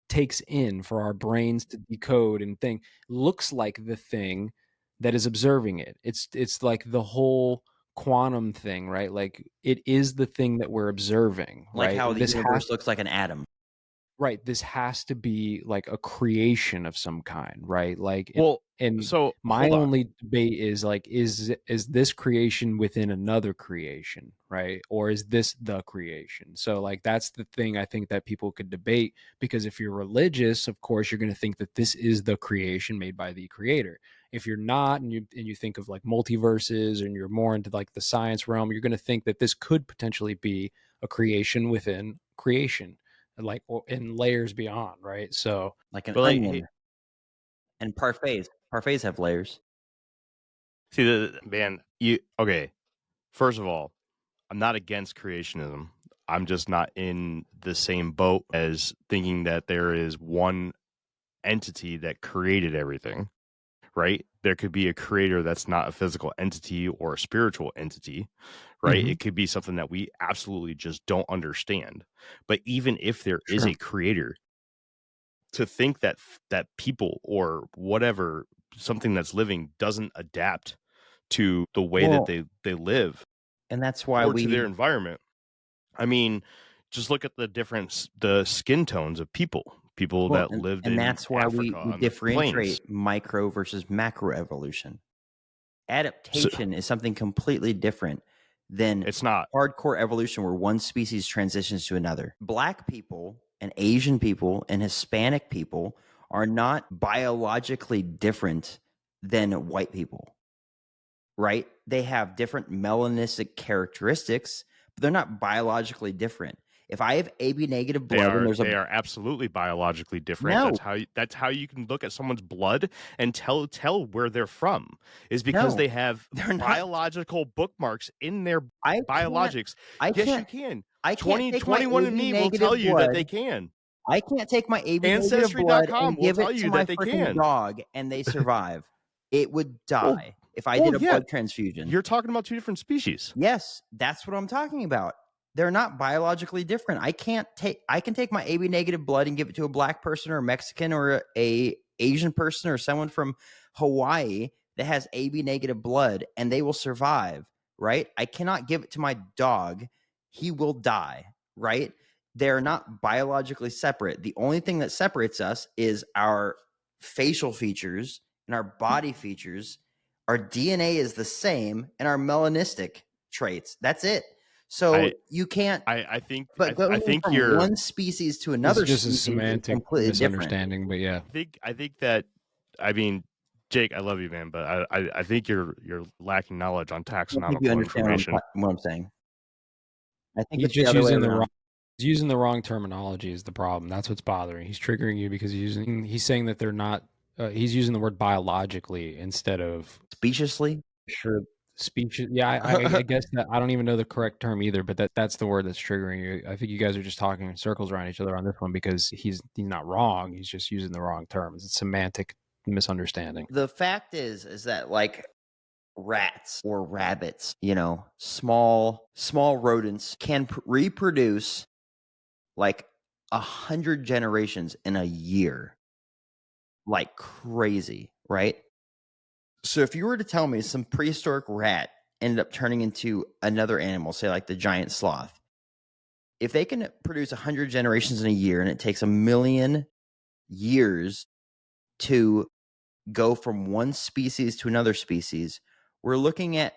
takes in for our brains to decode and think, looks like the thing that is observing it. It's like the whole quantum thing, right? Like it is the thing that we're observing, Like right? how And the universe looks like an atom. right, this has to be like a creation of some kind, right? Like Well, and so my hold on. only debate is like is this creation within another creation, right? Or is this the creation? So like that's the thing I think that people could debate, because if you're religious, of course you're going to think that this is the creation made by the creator. If you're not, and you think of like multiverses and you're more into like the science realm, you're going to think that this could potentially be a creation within creation, like in layers beyond, right? So Like an But like, onion. hey, And parfaits. Parfaits have layers. see, man, okay. First of all, I'm not against creationism. I'm just not in the same boat as thinking that there is one entity that created everything, right? There could be a creator that's not a physical entity or a spiritual entity, right? Mhm. It could be something that we absolutely just don't understand. But even if there is Sure. a creator, to think that people or whatever, something that's living doesn't adapt to the way Well, that they live and that's why or to their environment. I mean, just look at the skin tones of people that lived and in that's why Africa we on the plains. differentiate micro versus macro evolution. Adaptation is something completely different than It's not. hardcore evolution where one species transitions to another. Black people and Asian people and Hispanic people are not biologically different than white people, right? They have different melanistic characteristics, but they're not biologically different. If I have AB negative blood and there's They are absolutely biologically different. No. That's how you can look at someone's blood and tell where they're from, is because No, they have they're not. biological bookmarks in their I biologics. can't- Yes, you can. I can't take my 21 and AB me will negative tell you that they blood. can. I can't take my AB negative blood Ancestry.com and will give tell it to you my that they freaking can. dog and they survive. It would Well, die if I did a blood transfusion. You're talking about two different species. Yes, that's what I'm talking about. They're not biologically different. I can take my AB negative blood and give it to a black person or a Mexican or a Asian person or someone from Hawaii that has AB negative blood and they will survive, right? I cannot give it to my dog. He will die, right? They're not biologically separate. The only thing that separates us is our facial features and our body features. Our DNA is the same and our melanistic traits. That's it. So you can't. I think. But going from you're one species to another it's just a species semantic is completely misunderstanding, but yeah. I think that. I mean, Jake, I love you, man, but I think you're lacking knowledge on taxonomical information. What I'm saying. I think He's it's the just other way using the around. wrong. He's using the wrong terminology is the problem. That's what's bothering. He's triggering you because he's saying that they're not. He's using the word biologically instead of speciously. Sure, speech. Yeah, I guess that I don't even know the correct term either, but that's the word that's triggering you. I think you guys are just talking in circles around each other on this one because he's not wrong. He's just using the wrong terms. It's semantic misunderstanding. The fact is that like rats or rabbits, small rodents can reproduce like 100 generations in a year, like crazy, right? So if you were to tell me some prehistoric rat ended up turning into another animal, say like the giant sloth, if they can produce 100 generations in a year and it takes 1 million years to go from one species to another species, we're looking at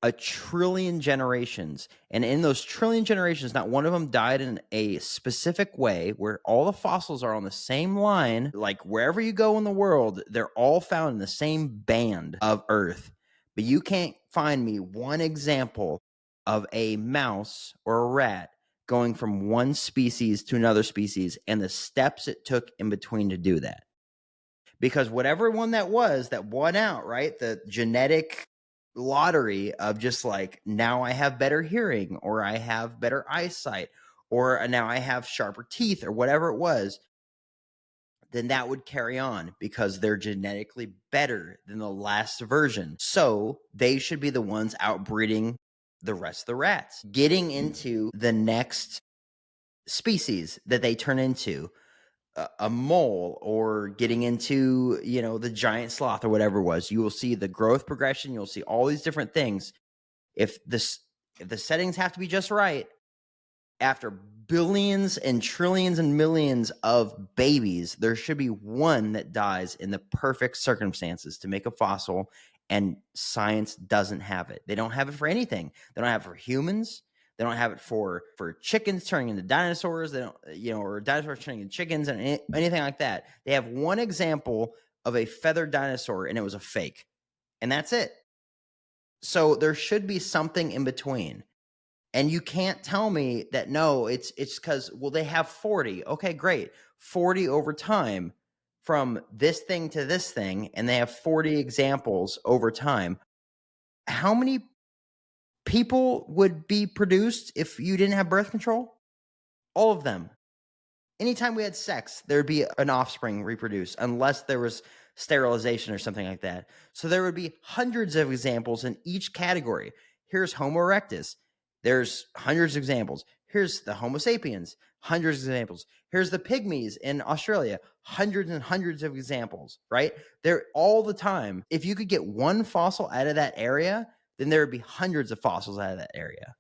1 trillion generations. And in those trillion generations, not one of them died in a specific way where all the fossils are on the same line. Like wherever you go in the world, they're all found in the same band of Earth. But you can't find me one example of a mouse or a rat going from one species to another species and the steps it took in between to do that. Because whatever one that won out, right? The genetic lottery of just like, now I have better hearing, or I have better eyesight, or now I have sharper teeth, or whatever it was. then that would carry on because they're genetically better than the last version. So they should be the ones outbreeding the rest of the rats, getting into the next species that they turn into, a mole, or getting into, the giant sloth or whatever it was. You will see the growth progression. You'll see all these different things. If the settings have to be just right, after billions and trillions and millions of babies, there should be one that dies in the perfect circumstances to make a fossil, and science doesn't have it. They don't have it for anything. They don't have it for humans. They don't have it for chickens turning into dinosaurs. They don't, or dinosaurs turning into chickens and anything like that. They have one example of a feathered dinosaur, and it was a fake. And that's it. So there should be something in between. And you can't tell me that, no, it's because, well, they have 40. Okay, great. 40 over time from this thing to this thing, and they have 40 examples over time. How many people would be produced if you didn't have birth control? All of them. Anytime we had sex, there'd be an offspring reproduced, unless there was sterilization or something like that. So there would be hundreds of examples in each category. Here's Homo erectus. There's hundreds of examples. Here's the Homo sapiens, hundreds of examples. Here's the pygmies in Australia, hundreds and hundreds of examples, right? They're all the time. If you could get one fossil out of that area, then there would be hundreds of fossils out of that area.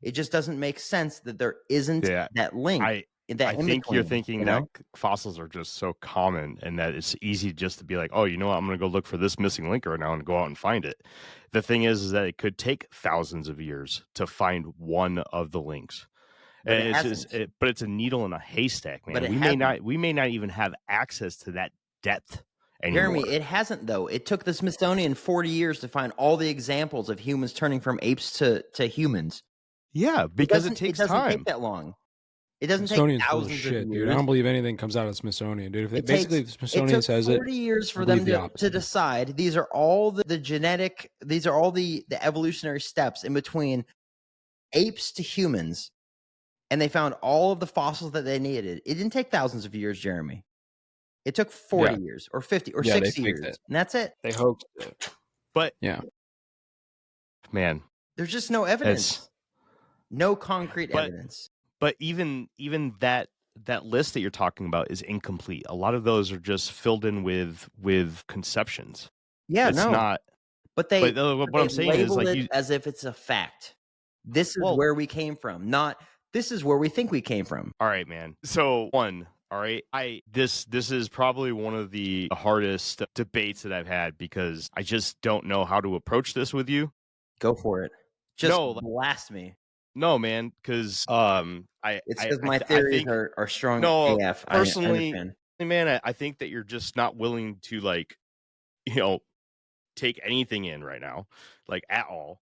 It just doesn't make sense that there isn't that link. I think you're thinking that fossils are just so common and that it's easy just to be like, oh, you know what? I'm going to go look for this missing link right now and go out and find it. The thing is that it could take thousands of years to find one of the links. But But it's a needle in a haystack, man. But we may not even have access to that depth anymore. Jeremy, it hasn't, though. It took the Smithsonian 40 years to find all the examples of humans turning from apes to humans. Yeah, because it takes time. It doesn't take that long. It doesn't take Smithsonian's full thousands of shit, of years. dude. I don't believe anything comes out of Smithsonian, dude. If It basically takes- the Smithsonian says it, 40 years for I them believe the to decide. These are all the genetic, these are all the evolutionary steps in between apes to humans. And they found all of the fossils that they needed. It didn't take thousands of years, Jeremy. It took 40 years or 50 or 60 years. And that's it. They hoaxed it. But yeah, man, there's just no evidence. No concrete evidence. But even that list that you're talking about is incomplete. A lot of those are just filled in with conceptions. Yeah, it's not. But what I'm saying is, like, as if it's a fact. This is where we came from, not this is where we think we came from. All right, man. So all right, this is probably one of the hardest debates that I've had because I just don't know how to approach this with you. Go for it. Just blast me. No, man, because it's because my theories are strong. No, AF. Personally, man, I think that you're just not willing to, like, take anything in right now, like, at all.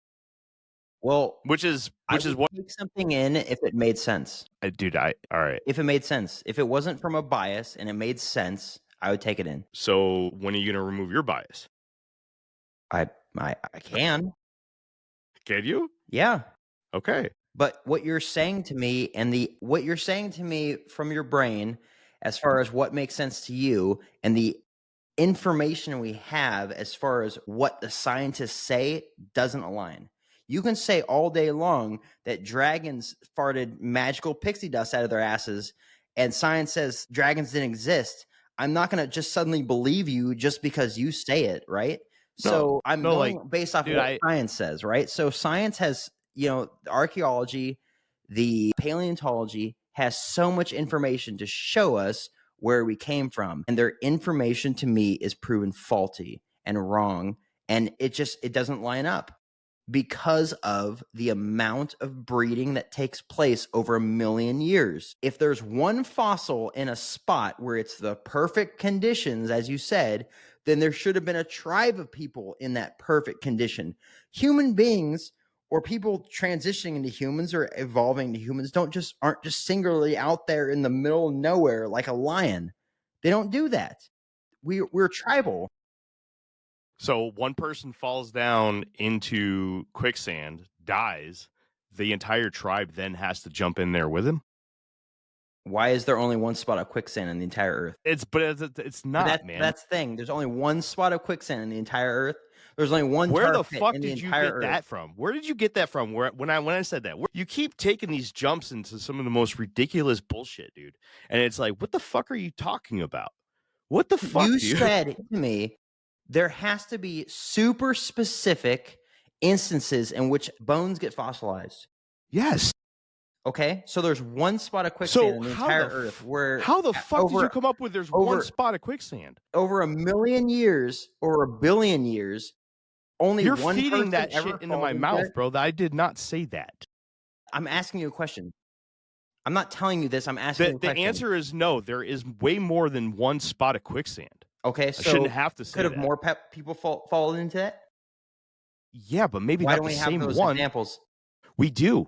Well, which is what take something in if it made sense. Dude, all right. If it made sense, if it wasn't from a bias and it made sense, I would take it in. So when are you gonna remove your bias? I can. Can you? Yeah. Okay. But what you're saying to me what you're saying to me from your brain, as far as what makes sense to you, and the information we have as far as what the scientists say, doesn't align. You can say all day long that dragons farted magical pixie dust out of their asses, and science says dragons didn't exist. I'm not going to just suddenly believe you just because you say it, right? So I'm going based off of what science says, right? So science has, the archaeology, the paleontology has so much information to show us where we came from. And their information to me is proven faulty and wrong. And it doesn't line up because of the amount of breeding that takes place over 1 million years. If there's one fossil in a spot where it's the perfect conditions, as you said, then there should have been a tribe of people in that perfect condition. Human beings or people transitioning into humans or evolving into humans aren't just singularly out there in the middle of nowhere like a lion. They don't do that. We're tribal. So one person falls down into quicksand, dies, the entire tribe then has to jump in there with him? Why is there only one spot of quicksand in the entire Earth? It's not, man. That's the thing. There's only one spot of quicksand in the entire Earth. There's only one. Where tar the pit fuck in did the you entire get Earth. that from? Where did you get that from? When I said that, you keep taking these jumps into some of the most ridiculous bullshit, dude. And it's like, what the fuck are you talking about? What the fuck? You dude? said to me there has to be super specific instances in which bones get fossilized. Yes. Okay, so there's one spot of quicksand in the entire Earth where how the fuck did you come up with there's one spot of quicksand? Over 1 million years or 1 billion years, only You're one feeding person that ever shit into my falls mouth, there? bro. I did not say that. I'm asking you a question. I'm not telling you this. I'm asking you a The question. answer is no. There is way more than one spot of quicksand. Okay, so I shouldn't have to say could have that. more people fallen into that? Yeah, but maybe Why not don't the we same have those one. examples? We do.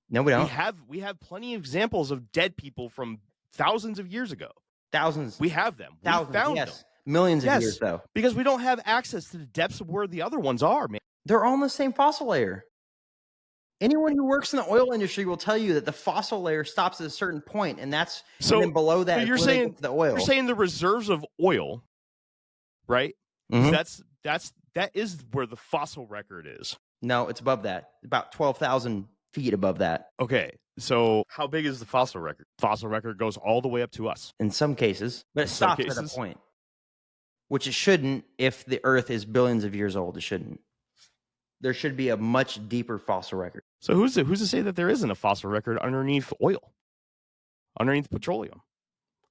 No, we don't. We have plenty of examples of dead people from thousands of years ago. Thousands. We have them. Thousands, We found yes. them. Millions of Yes, years, though. because we don't have access to the depths of where the other ones are, man. They're all in the same fossil layer. Anyone who works in the oil industry will tell you that the fossil layer stops at a certain point, and that's and then below that. So you're is where they saying get to the oil. You're saying the reserves of oil, right? Mhm. That is where the fossil record is. No, it's above that. About 12,000 feet above that. Okay, so how big is the fossil record? Fossil record goes all the way up to us. In some cases, but it In some stops at a cases. point, which it shouldn't. If the Earth is billions of years old, it shouldn't. There should be a much deeper fossil record. So who's to say that there isn't a fossil record underneath oil, underneath petroleum?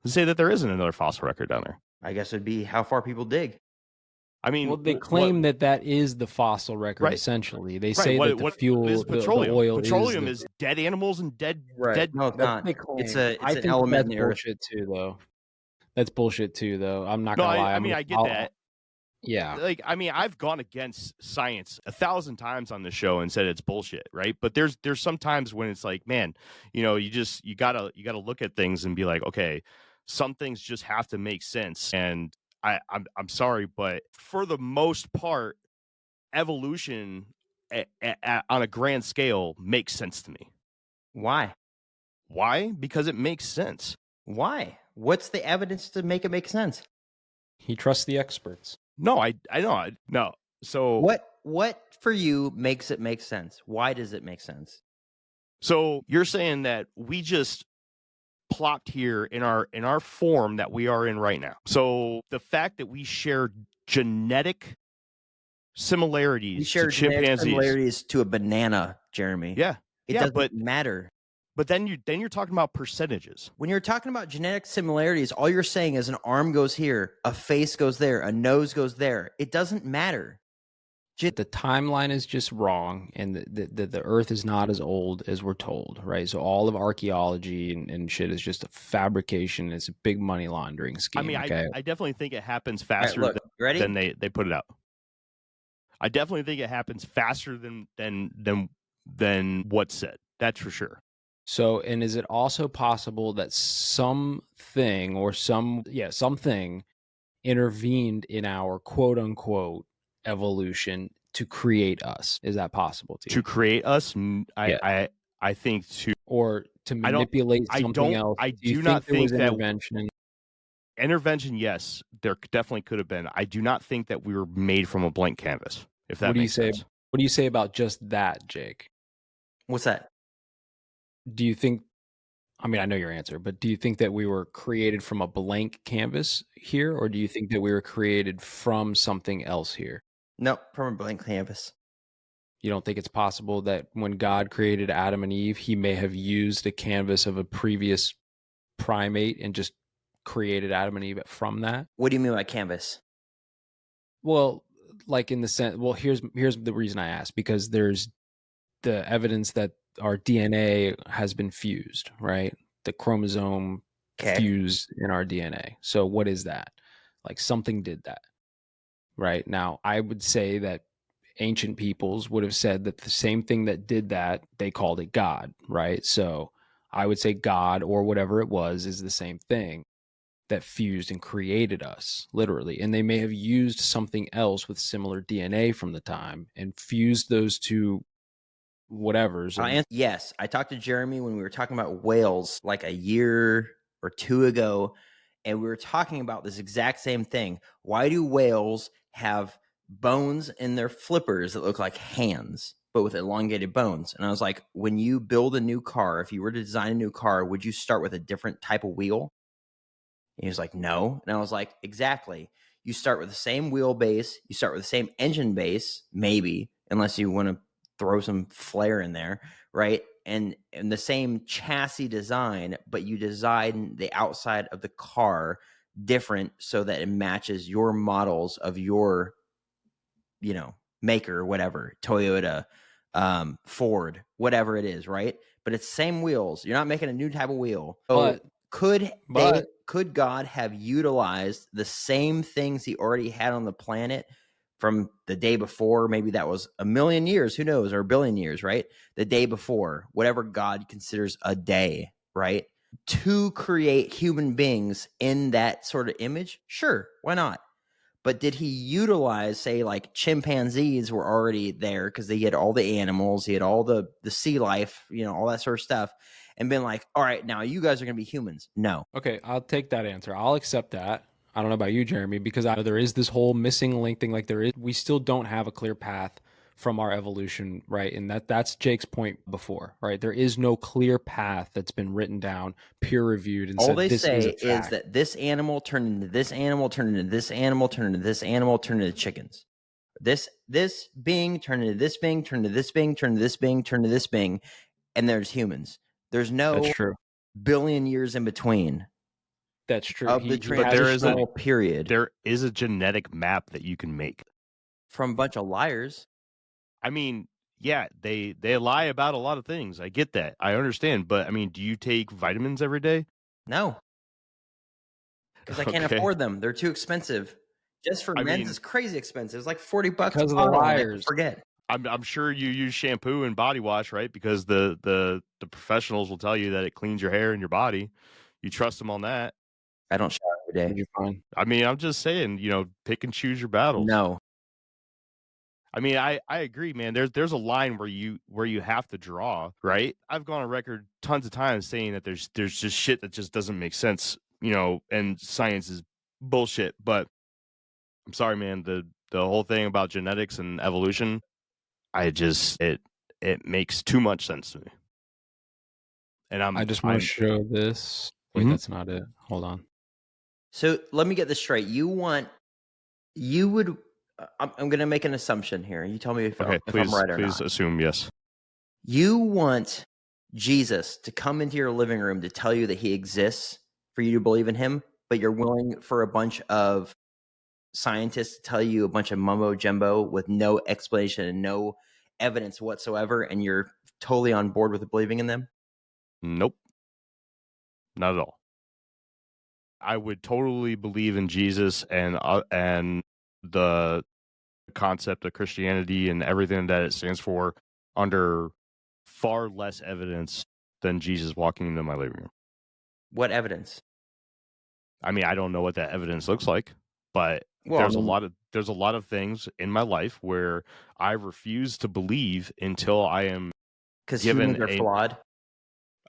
Who's to say that there isn't another fossil record down there? I guess it'd be how far people dig. I mean, Well, they claim that is the fossil record. Right. Essentially, they right, say what, that the what fuel, is the petroleum? oil, Petroleum is is dead animals and dead. No, it's That's not. what they claim. It's I an think element that's in the Earth. bullshit too, though. That's bullshit too, though. I'm not No, gonna lie. I mean, I get that. Yeah. Like, I mean, I've gone against science 1,000 times on the show and said it's bullshit, right? But there's some times when it's like, man, you know, you gotta look at things and be like, okay, some things just have to make sense. And I'm sorry, but for the most part, evolution on a grand scale makes sense to me. Why? Why? Because it makes sense. Why? What's the evidence to make it make sense? He trusts the experts. No, I know. No. So what for you makes it make sense? Why does it make sense? So you're saying that we just plopped here in our form that we are in right now. So the fact that we share genetic similarities We share to genetic chimpanzees. similarities to a banana, Jeremy. Yeah. It yeah, doesn't matter. But then you're talking about percentages. When you're talking about genetic similarities, all you're saying is an arm goes here, a face goes there, a nose goes there. It doesn't matter. The timeline is just wrong, and the Earth is not as old as we're told, right? So all of archaeology and shit is just a fabrication. It's a big money laundering scheme. I mean, okay? I definitely think it happens All right, faster look, you ready? than they put it out. I definitely think it happens faster than what's said. That's for sure. So, and is it also possible that something intervened in our quote unquote evolution to create us? Is that possible to you? To create us, I think or to manipulate something else? I Do you do not there was think that intervention. Intervention, yes, there definitely could have been. I do not think that we were made from a blank canvas. If that What do you makes say? sense. What do you say about just that, Jake? What's that? Do you think, I mean, I know your answer, but do you think that we were created from a blank canvas here, or do you think that we were created from something else here? No, from a blank canvas. You don't think it's possible that when God created Adam and Eve, he may have used a canvas of a previous primate and just created Adam and Eve from that? What do you mean by canvas? Well, like in the sense, well, here's the reason I asked, because there's the evidence that our DNA has been fused, right? The chromosome fused in our DNA. So what is that? Like something did that, right? Now, I would say that ancient peoples would have said that the same thing that did that, they called it God, right? So I would say God or whatever it was is the same thing that fused and created us, literally. And they may have used something else with similar DNA from the time and fused those two whatevers. Yes, I talked to Jeremy when we were talking about whales like a year or two ago, and we were talking about this exact same thing. Why do whales have bones in their flippers that look like hands, but with elongated bones? And I was like, when you build a new car, if you were to design a new car, would you start with a different type of wheel? And he was like, no. And I was like, exactly. You start with the same wheelbase. You start with the same engine base, maybe, unless you want to throw some flair in there, right? And the same chassis design, but you design the outside of the car different so that it matches your models of your, maker or whatever, Toyota, Ford, whatever it is, right? But it's same wheels. You're not making a new type of wheel. But Could God have utilized the same things he already had on the planet from the day before? Maybe that was a million years, who knows, or a billion years, right? The day before, whatever God considers a day, right? To create human beings in that sort of image? Sure, why not? But did he utilize, say, like chimpanzees were already there because they had all the animals, he had all the sea life, all that sort of stuff, and been like, all right, now you guys are going to be humans? No. Okay, I'll take that answer. I'll accept that. I don't know about you, Jeremy, because there is this whole missing link thing. Like we still don't have a clear path from our evolution, right? And that's Jake's point before, right? There is no clear path that's been written down, peer reviewed, and all they say is that this animal turned into this animal, turned into this animal, turned into this animal, turned into chickens. This being turned into this being, turned into this being, turned into this being, turned into this being, and there's humans. There's no billion years in between. That's true. Of the transitional period. There is a genetic map that you can make from a bunch of liars. I mean, yeah, they lie about a lot of things. I get that. I understand. But I mean, do you take vitamins every day? No. Because I can't afford them. They're too expensive. Just for men's is crazy expensive. It's like $40 because of the liars. Forget. I'm sure you use shampoo and body wash, right? Because the professionals will tell you that it cleans your hair and your body. You trust them on that. I don't shower every day. You're fine. I mean, I'm just saying, pick and choose your battles. No. I mean, I agree, man. There's a line where you have to draw, right? I've gone on record tons of times saying that there's just shit that just doesn't make sense, and science is bullshit. But I'm sorry, man. The whole thing about genetics and evolution, it makes too much sense to me. And I just want to show this. Wait, that's not it. Hold on. So let me get this straight. I'm going to make an assumption here. You tell me if I'm right or not. Please assume yes. You want Jesus to come into your living room to tell you that he exists for you to believe in him, but you're willing for a bunch of scientists to tell you a bunch of mumbo jumbo with no explanation and no evidence whatsoever, and you're totally on board with believing in them? Nope. Not at all. I would totally believe in Jesus and the concept of Christianity and everything that it stands for under far less evidence than Jesus walking into my living room. What evidence? I mean, I don't know what that evidence looks like, but there's a lot of things in my life where I refuse to believe until I am because humans are flawed.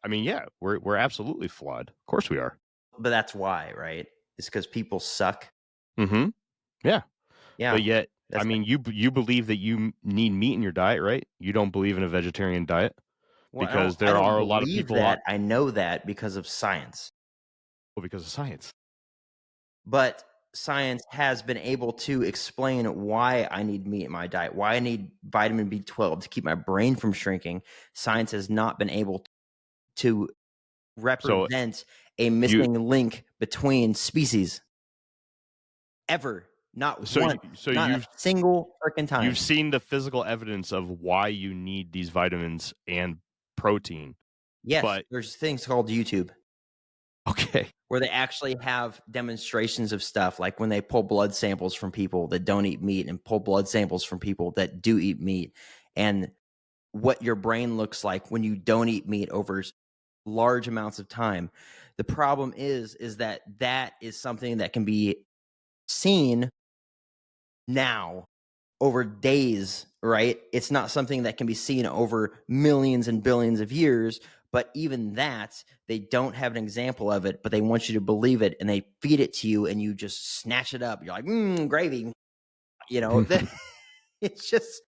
I mean, yeah, we're absolutely flawed. Of course we are. But that's why, right? It's because people suck. Mm-hmm. Yeah. Yeah. But yet, I mean, you believe that you need meat in your diet, right? You don't believe in a vegetarian diet? Well, because there are a lot of people that I know that because of science. Well, because of science. But science has been able to explain why I need meat in my diet, why I need vitamin B12 to keep my brain from shrinking. Science has not been able to represent a missing link between species. Ever. Not one. So not a single freaking time. You've seen the physical evidence of why you need these vitamins and protein. Yes, but there's things called YouTube. Okay. Where they actually have demonstrations of stuff, like when they pull blood samples from people that don't eat meat and pull blood samples from people that do eat meat, and what your brain looks like when you don't eat meat over large amounts of time. The problem is that is something that can be seen now over days, right? It's not something that can be seen over millions and billions of years. But even that, they don't have an example of it, but they want you to believe it, and they feed it to you, and you just snatch it up. You're like, gravy. It's just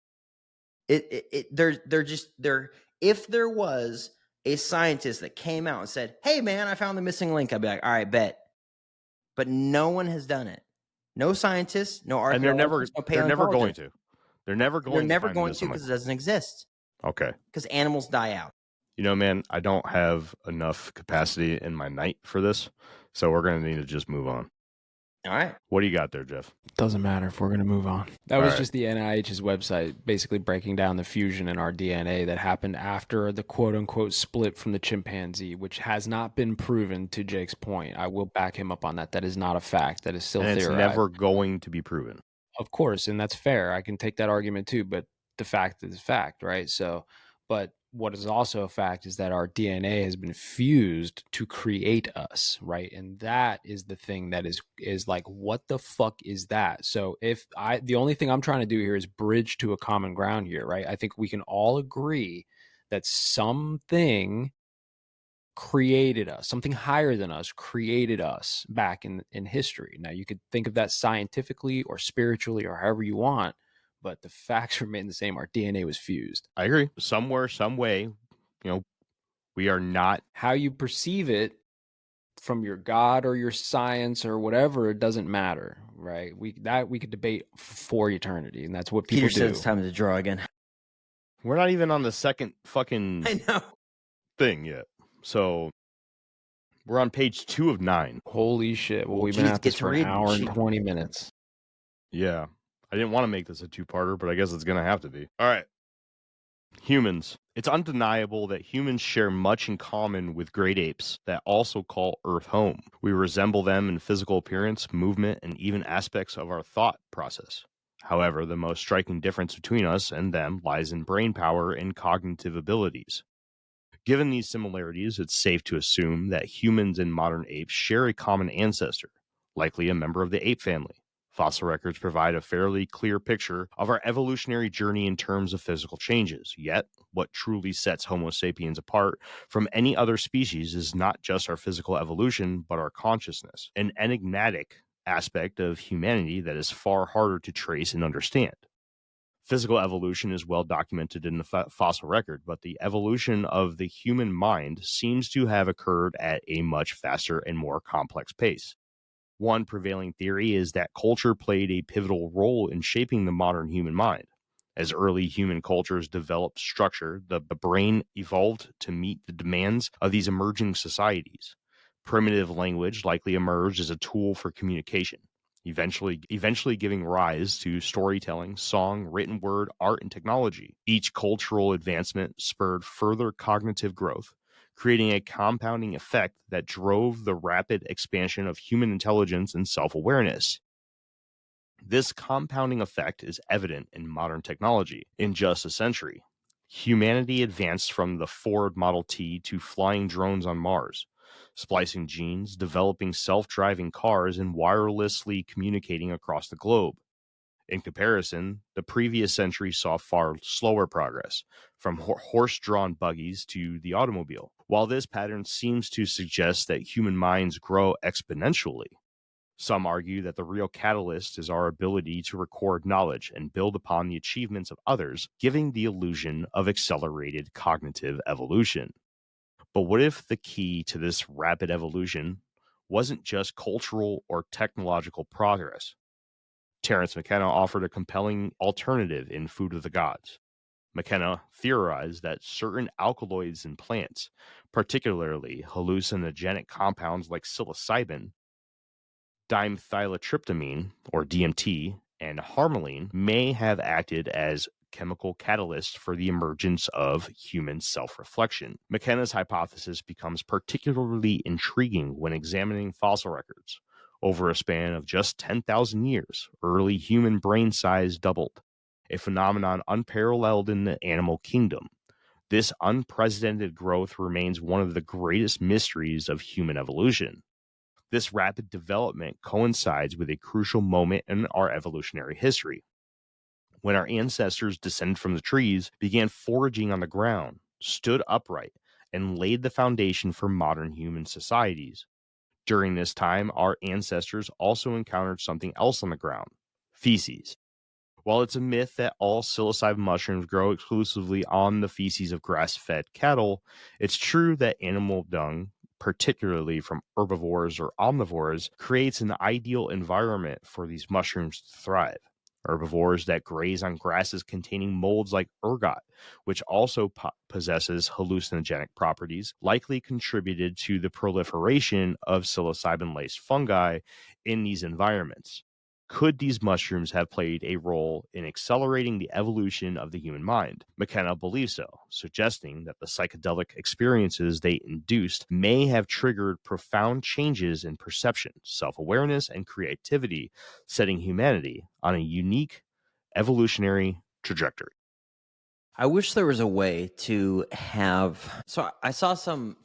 they're if there was a scientist that came out and said, "Hey man, I found the missing link," I'd be like, "All right, bet." But no one has done it. No scientists, no And they're archaeologists, no never going paleontologists. to. They're never They're going to never find the going to missing because it link. doesn't exist. Okay. Because animals die out. You know, man, I don't have enough capacity in my night for this, so we're going to need to just move on. All right. What do you got there, Jeff? Doesn't matter if we're going to move on. That All was right. just the NIH's website, basically breaking down the fusion in our DNA that happened after the quote-unquote split from the chimpanzee, which has not been proven, to Jake's point. I will back him up on that. That is not a fact. That is still And it's theorized. never going to be proven. Of course, and that's fair. I can take that argument too, but the fact is fact, right? So, but what is also a fact is that our DNA has been fused to create us, right? And that is the thing that is like, what the fuck is that? So the only thing I'm trying to do here is bridge to a common ground here, right? I think we can all agree that something created us, something higher than us created us back in history. Now you could think of that scientifically or spiritually or however you want, but the facts remain the same. Our DNA was fused. I agree. Somewhere, some way, we are not. How you perceive it from your God or your science or whatever, it doesn't matter, right? We could debate for eternity, and that's what people Peter said do. it's time to draw again. We're not even on the second fucking I know. thing yet. So we're on page 2 of 9. Holy shit. Well, we've Geez, been at this get to for an read. hour and 20 minutes. Yeah. I didn't want to make this a 2-parter, but I guess it's going to have to be. All right. Humans. It's undeniable that humans share much in common with great apes that also call Earth home. We resemble them in physical appearance, movement, and even aspects of our thought process. However, the most striking difference between us and them lies in brain power and cognitive abilities. Given these similarities, it's safe to assume that humans and modern apes share a common ancestor, likely a member of the ape family. Fossil records provide a fairly clear picture of our evolutionary journey in terms of physical changes. Yet, what truly sets Homo sapiens apart from any other species is not just our physical evolution, but our consciousness, an enigmatic aspect of humanity that is far harder to trace and understand. Physical evolution is well documented in the fossil record, but the evolution of the human mind seems to have occurred at a much faster and more complex pace. One prevailing theory is that culture played a pivotal role in shaping the modern human mind. As early human cultures developed structure, the brain evolved to meet the demands of these emerging societies. Primitive language likely emerged as a tool for communication, eventually giving rise to storytelling, song, written word, art, and technology. Each cultural advancement spurred further cognitive growth, creating a compounding effect that drove the rapid expansion of human intelligence and self-awareness. This compounding effect is evident in modern technology. In just a century, humanity advanced from the Ford Model T to flying drones on Mars, splicing genes, developing self-driving cars, and wirelessly communicating across the globe. In comparison, the previous century saw far slower progress, from horse-drawn buggies to the automobile. While this pattern seems to suggest that human minds grow exponentially, some argue that the real catalyst is our ability to record knowledge and build upon the achievements of others, giving the illusion of accelerated cognitive evolution. But what if the key to this rapid evolution wasn't just cultural or technological progress? Terence McKenna offered a compelling alternative in Food of the Gods. McKenna theorized that certain alkaloids in plants, particularly hallucinogenic compounds like psilocybin, dimethyltryptamine, or DMT, and harmaline, may have acted as chemical catalyst for the emergence of human self-reflection. McKenna's hypothesis becomes particularly intriguing when examining fossil records. Over a span of just 10,000 years, early human brain size doubled, a phenomenon unparalleled in the animal kingdom. This unprecedented growth remains one of the greatest mysteries of human evolution. This rapid development coincides with a crucial moment in our evolutionary history. when our ancestors descended from the trees, began foraging on the ground, stood upright, and laid the foundation for modern human societies. During this time, our ancestors also encountered something else on the ground: feces. While it's a myth that all psilocybin mushrooms grow exclusively on the feces of grass-fed cattle, it's true that animal dung, particularly from herbivores or omnivores, creates an ideal environment for these mushrooms to thrive. Herbivores that graze on grasses containing molds like ergot, which also possesses hallucinogenic properties, likely contributed to the proliferation of psilocybin-laced fungi in these environments. Could these mushrooms have played a role in accelerating the evolution of the human mind? McKenna believes so, suggesting that the psychedelic experiences they induced may have triggered profound changes in perception, self-awareness, and creativity, setting humanity on a unique evolutionary trajectory. I wish there was a way to have. So I saw some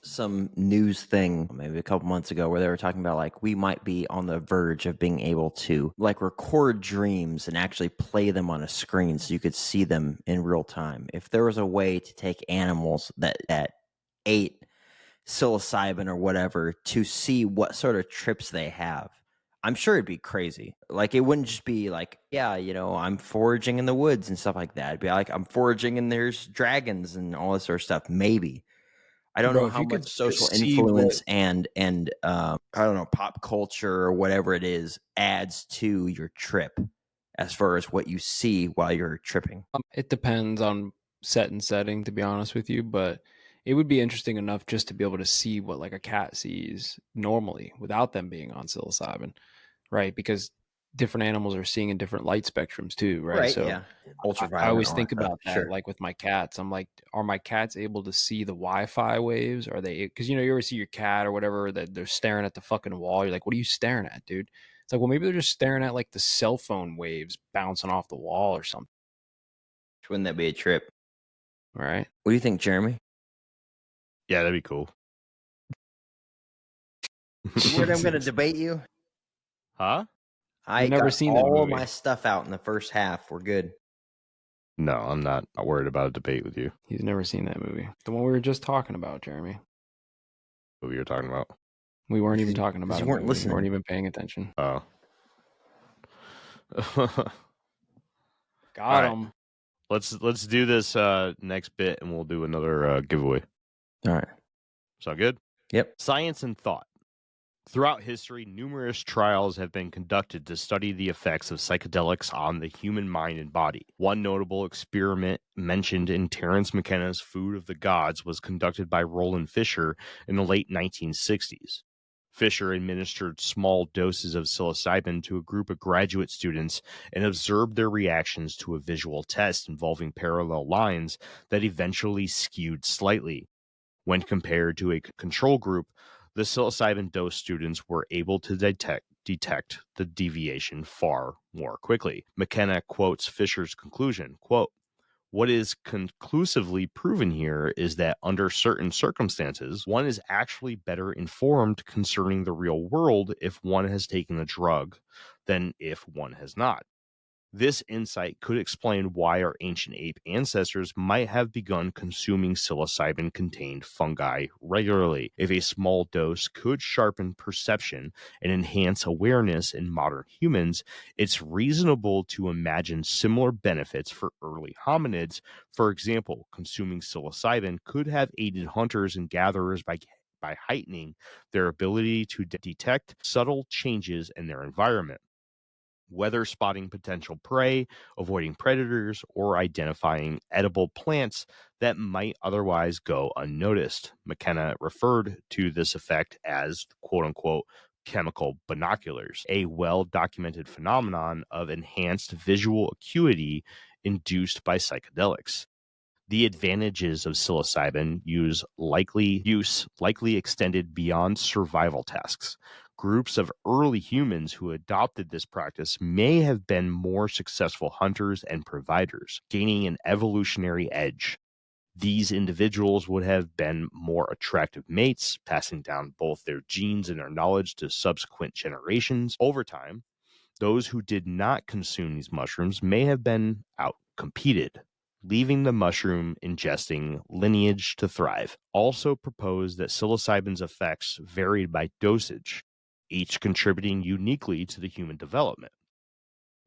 news thing maybe a couple months ago where they were talking about like we might be on the verge of being able to like record dreams and actually play them on a screen so you could see them in real time. If there was a way to take animals that ate psilocybin or whatever to see what sort of trips they have, I'm sure it'd be crazy. Like, it wouldn't just be like, yeah, you know, I'm foraging in the woods and stuff like that. It'd be like, I'm foraging and there's dragons and all this sort of stuff. Maybe. I don't Bro, know if how you could much social just see influence and I don't know, pop culture or whatever it is adds to your trip as far as what you see while you're tripping. It depends on set and setting, to be honest with you, but it would be interesting enough just to be able to see what like a cat sees normally without them being on psilocybin, right? Because different animals are seeing in different light spectrums too, right? So yeah. Ultraviolet. I always and all think that stuff. about that, Sure. like with my cats. I'm like, are my cats able to see the Wi-Fi waves? Are they? Because you ever see your cat or whatever that they're staring at the fucking wall. You're like, what are you staring at, dude? It's like, well, maybe they're just staring at like the cell phone waves bouncing off the wall or something, Wouldn't that be a trip? right? What do you think, Jeremy? Yeah, that'd be cool. Where I'm going to debate you? Huh? I You've never got seen that all movie. my stuff out in the first half. We're good. No, I'm not worried about a debate with you. He's never seen that movie. The one we were just talking about, Jeremy. What you're talking about? We weren't even talking about you it. weren't We listening. weren't even paying attention. Oh. Got right. him. Let's do this next bit and we'll do another giveaway. All right. Sound good? Yep. Science and thought. Throughout history, numerous trials have been conducted to study the effects of psychedelics on the human mind and body. One notable experiment mentioned in Terence McKenna's Food of the Gods was conducted by Roland Fisher in the late 1960s. Fisher administered small doses of psilocybin to a group of graduate students and observed their reactions to a visual test involving parallel lines that eventually skewed slightly. When compared to a control group, the psilocybin dose students were able to detect the deviation far more quickly. McKenna quotes Fisher's conclusion, quote, "What is conclusively proven here is that under certain circumstances, one is actually better informed concerning the real world if one has taken a drug than if one has not. This insight could explain why our ancient ape ancestors might have begun consuming psilocybin-contained fungi regularly. If a small dose could sharpen perception and enhance awareness in modern humans, it's reasonable to imagine similar benefits for early hominids. For example, consuming psilocybin could have aided hunters and gatherers by heightening their ability to detect subtle changes in their environment, whether spotting potential prey, avoiding predators, or identifying edible plants that might otherwise go unnoticed." McKenna referred to this effect as, quote-unquote, chemical binoculars, a well-documented phenomenon of enhanced visual acuity induced by psychedelics. The advantages of psilocybin use likely extended beyond survival tasks. Groups of early humans who adopted this practice may have been more successful hunters and providers, gaining an evolutionary edge. These individuals would have been more attractive mates, passing down both their genes and their knowledge to subsequent generations. Over time, Those who did not consume these mushrooms may have been outcompeted, leaving the mushroom ingesting lineage to thrive. Also proposed that psilocybin's effects varied by dosage, each contributing uniquely to the human development.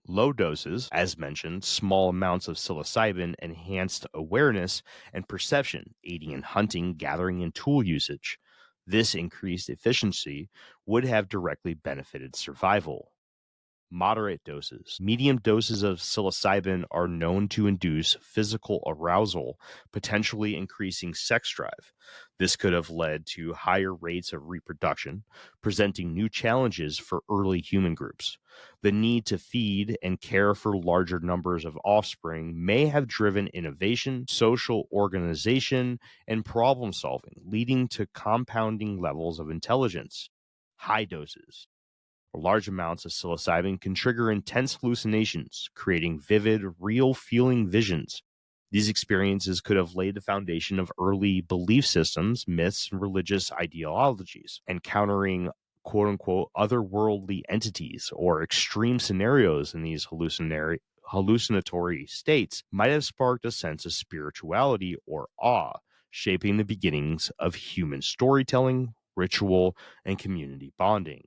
Low doses, as mentioned, small amounts of psilocybin enhanced awareness and perception, aiding in hunting, gathering, and tool usage. This increased efficiency would have directly benefited survival. Moderate doses. Medium doses of psilocybin are known to induce physical arousal, potentially increasing sex drive. This could have led to higher rates of reproduction, presenting new challenges for early human groups. The need to feed and care for larger numbers of offspring may have driven innovation, social organization, and problem solving, leading to compounding levels of intelligence. High doses. Large amounts of psilocybin can trigger intense hallucinations, creating vivid, real-feeling visions. These experiences could have laid the foundation of early belief systems, myths, and religious ideologies, encountering quote-unquote otherworldly entities or extreme scenarios in these hallucinatory states might have sparked a sense of spirituality or awe, shaping the beginnings of human storytelling, ritual, and community bonding.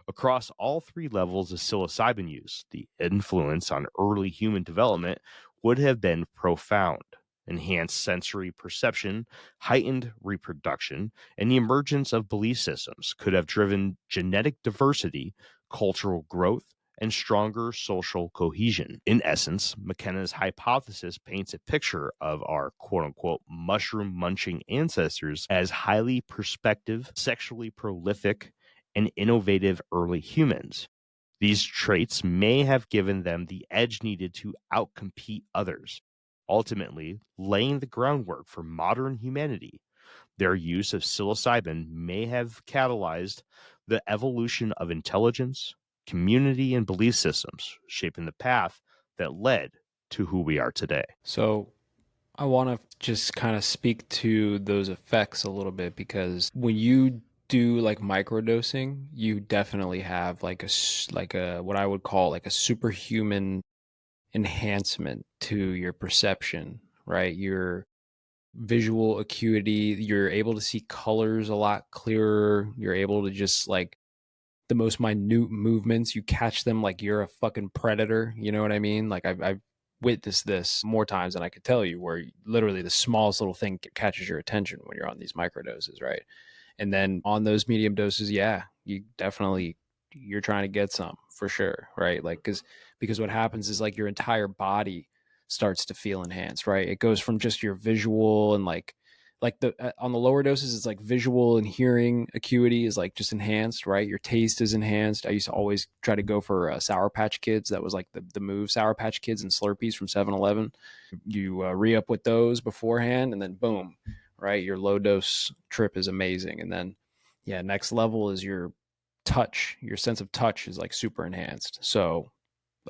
Across all three levels of psilocybin use, the influence on early human development would have been profound. Enhanced sensory perception, heightened reproduction, and the emergence of belief systems could have driven genetic diversity, cultural growth, and stronger social cohesion. In essence, McKenna's hypothesis paints a picture of our quote-unquote mushroom-munching ancestors as highly perspective, sexually prolific, and innovative early humans. These traits may have given them the edge needed to outcompete others, ultimately laying the groundwork for modern humanity. Their use of psilocybin may have catalyzed the evolution of intelligence, community, and belief systems, shaping the path that led to who we are today. So I want to just kind of speak to those effects a little bit, because when you do like microdosing, you definitely have like a what I would call like a superhuman enhancement to your perception, right? Your visual acuity, you're able to see colors a lot clearer. You're able to just like the most minute movements, you catch them like you're a fucking predator. You know what I mean? Like I've witnessed this more times than I could tell you, where literally the smallest little thing catches your attention when you're on these microdoses, right? And then on those medium doses, yeah, you definitely, you're trying to get some for sure, right? Like because what happens is like your entire body starts to feel enhanced, right? It goes from just your visual and like the on the lower doses, it's like visual and hearing acuity is like just enhanced, right? Your taste is enhanced. I used to always try to go for Sour Patch Kids. That was like the move, Sour Patch Kids and Slurpees from 7-Eleven. You re-up with those beforehand, and then boom, right? Your low dose trip is amazing. And then, yeah, next level is your touch. Your sense of touch is like super enhanced. So,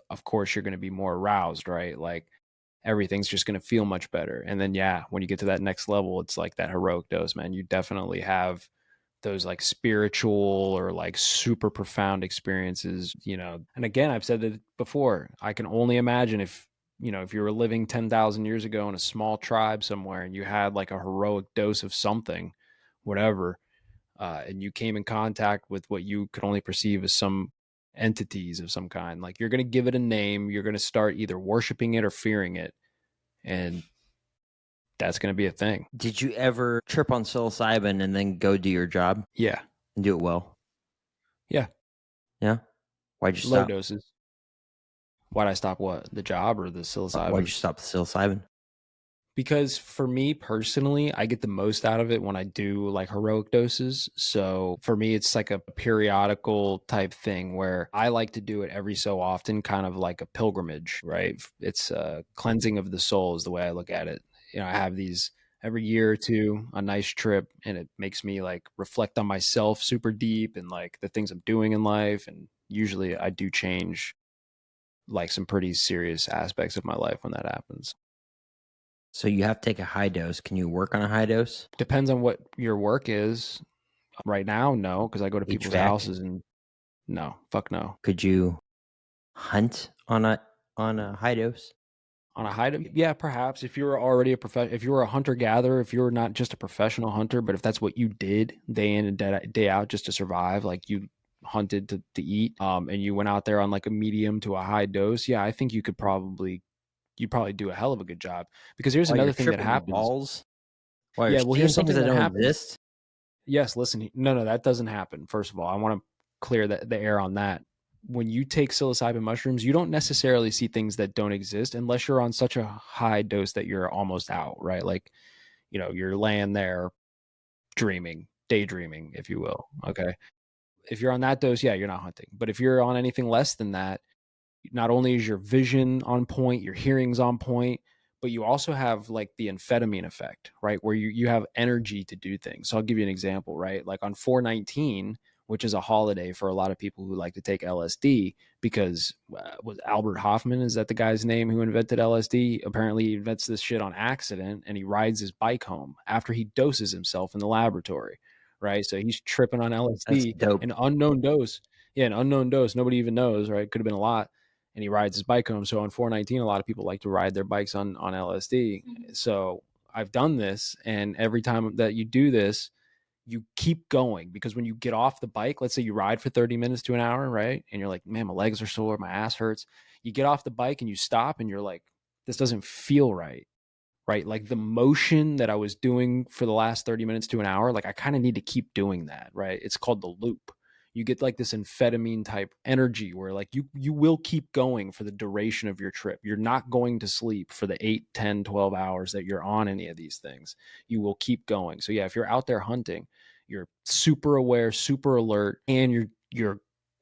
of course, you're going to be more aroused, right? Like everything's just going to feel much better. And then, yeah, when you get to that next level, it's like that heroic dose, man. You definitely have those like spiritual or like super profound experiences, you know. And again, I've said it before, I can only imagine if, you know, if you were living 10,000 years ago in a small tribe somewhere and you had like a heroic dose of something, whatever, and you came in contact with what you could only perceive as some entities of some kind, like you're going to give it a name, you're going to start either worshiping it or fearing it, and that's going to be a thing. Did you ever trip on psilocybin and then go do your job Yeah. and do it well? Yeah. Yeah? Why'd you Low stop? doses. Why'd I stop what? The job or the psilocybin? Why'd you stop the psilocybin? Because for me personally, I get the most out of it when I do like heroic doses. So for me, it's like a periodical type thing where I like to do it every so often, kind of like a pilgrimage, right? It's a cleansing of the soul is the way I look at it. You know, I have these every year or two, a nice trip, and it makes me like reflect on myself super deep and like the things I'm doing in life. And usually I do change like some pretty serious aspects of my life when that happens. So you have to take a high dose. Can you work on a high dose? Depends on what your work is. Right now, no, because I go to people's HVAC? houses and no, fuck no. Could you hunt on a high dose? On a high, yeah, perhaps if you're already if you were a hunter gatherer, if you're not just a professional hunter, but if that's what you did day in and day out just to survive, like you hunted to eat, and you went out there on like a medium to a high dose, yeah, I think you'd probably do a hell of a good job. Because here's While you're another thing that tripping happens. balls? While Yeah, you're well, seeing here's things something that that don't happens. exist? Yes, listen, no, that doesn't happen. First of all, I want to clear the air on that. When you take psilocybin mushrooms, you don't necessarily see things that don't exist unless you're on such a high dose that you're almost out, right? Like, you're laying there dreaming, daydreaming, if you will. Okay. If you're on that dose, yeah, you're not hunting. But if you're on anything less than that, not only is your vision on point, your hearing's on point, but you also have like the amphetamine effect, right? Where you have energy to do things. So I'll give you an example, right? Like on 419, which is a holiday for a lot of people who like to take LSD, because was Albert Hoffman, is that the guy's name who invented LSD? Apparently he invents this shit on accident and he rides his bike home after he doses himself in the laboratory, right? So he's tripping on That's LSD, dope. an unknown dose. Yeah, an unknown dose. Nobody even knows, right? Could have been a lot, and he rides his bike home. So on 419, a lot of people like to ride their bikes on LSD. So I've done this, and every time that you do this, you keep going, because when you get off the bike, let's say you ride for 30 minutes to an hour, right? And you're like, man, my legs are sore, my ass hurts. You get off the bike and you stop and you're like, this doesn't feel right. Right. Like the motion that I was doing for the last 30 minutes to an hour, like I kind of need to keep doing that. Right. It's called the loop. You get like this amphetamine type energy where like you will keep going for the duration of your trip. You're not going to sleep for the 8, 10, 12 hours that you're on any of these things. You will keep going. So yeah, if you're out there hunting, you're super aware, super alert, and your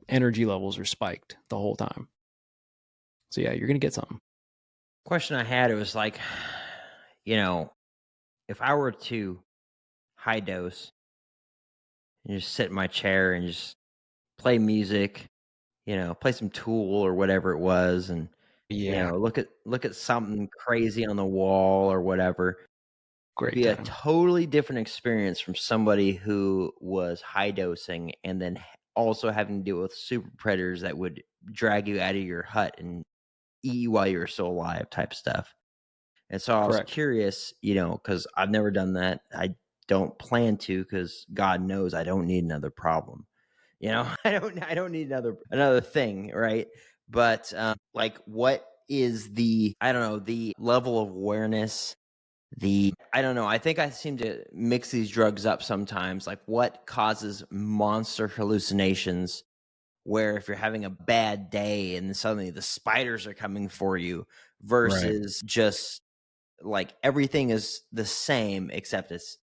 energy levels are spiked the whole time. So yeah, you're going to get something. Question I had, it was like, if I were to high dose and just sit in my chair and just play music, play some Tool or whatever it was, and look at something crazy on the wall or whatever. Great Be a time. totally different experience from somebody who was high dosing and then also having to deal with super predators that would drag you out of your hut and eat you while you were still alive, type stuff. And so I was Correct. curious, because I've never done that. I don't plan to, because God knows I don't need another problem. I don't need another thing, right? But like, what is the level of awareness? I don't know. I think I seem to mix these drugs up sometimes. Like, what causes monster hallucinations? Where if you're having a bad day and suddenly the spiders are coming for you, versus just like everything is the same except it's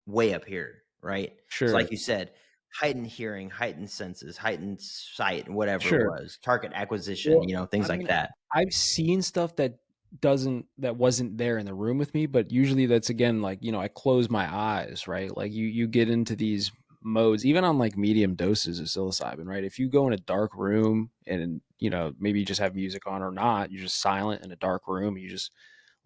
way up here, right? Sure. So like you said, heightened hearing, heightened senses, heightened sight, whatever it was, target acquisition, things like that. I've seen stuff that wasn't there in the room with me, but usually that's, again, like, I close my eyes, right? Like you get into these modes, even on like medium doses of psilocybin, right? If you go in a dark room and, maybe you just have music on or not, you're just silent in a dark room, you just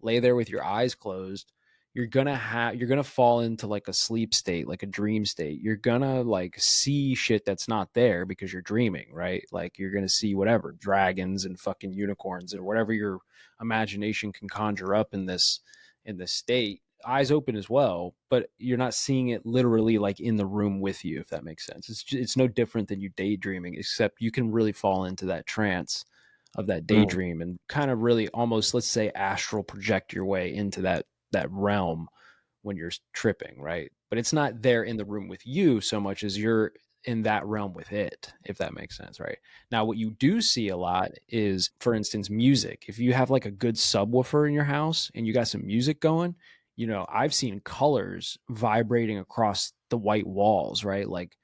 lay there with your eyes closed, you're gonna fall into like a sleep state, like a dream state. You're gonna like see shit that's not there because you're dreaming, right? Like you're gonna see whatever, dragons and fucking unicorns or whatever your imagination can conjure up in this state, eyes open as well, but you're not seeing it literally like in the room with you, if that makes sense. It's no different than you daydreaming, except you can really fall into that trance of that daydream and kind of really almost, let's say, astral project your way into that realm when you're tripping, right? But it's not there in the room with you so much as you're in that realm with it, if that makes sense, right? Now, what you do see a lot is, for instance, music. If you have like a good subwoofer in your house and you got some music going, I've seen colors vibrating across the white walls, right? Like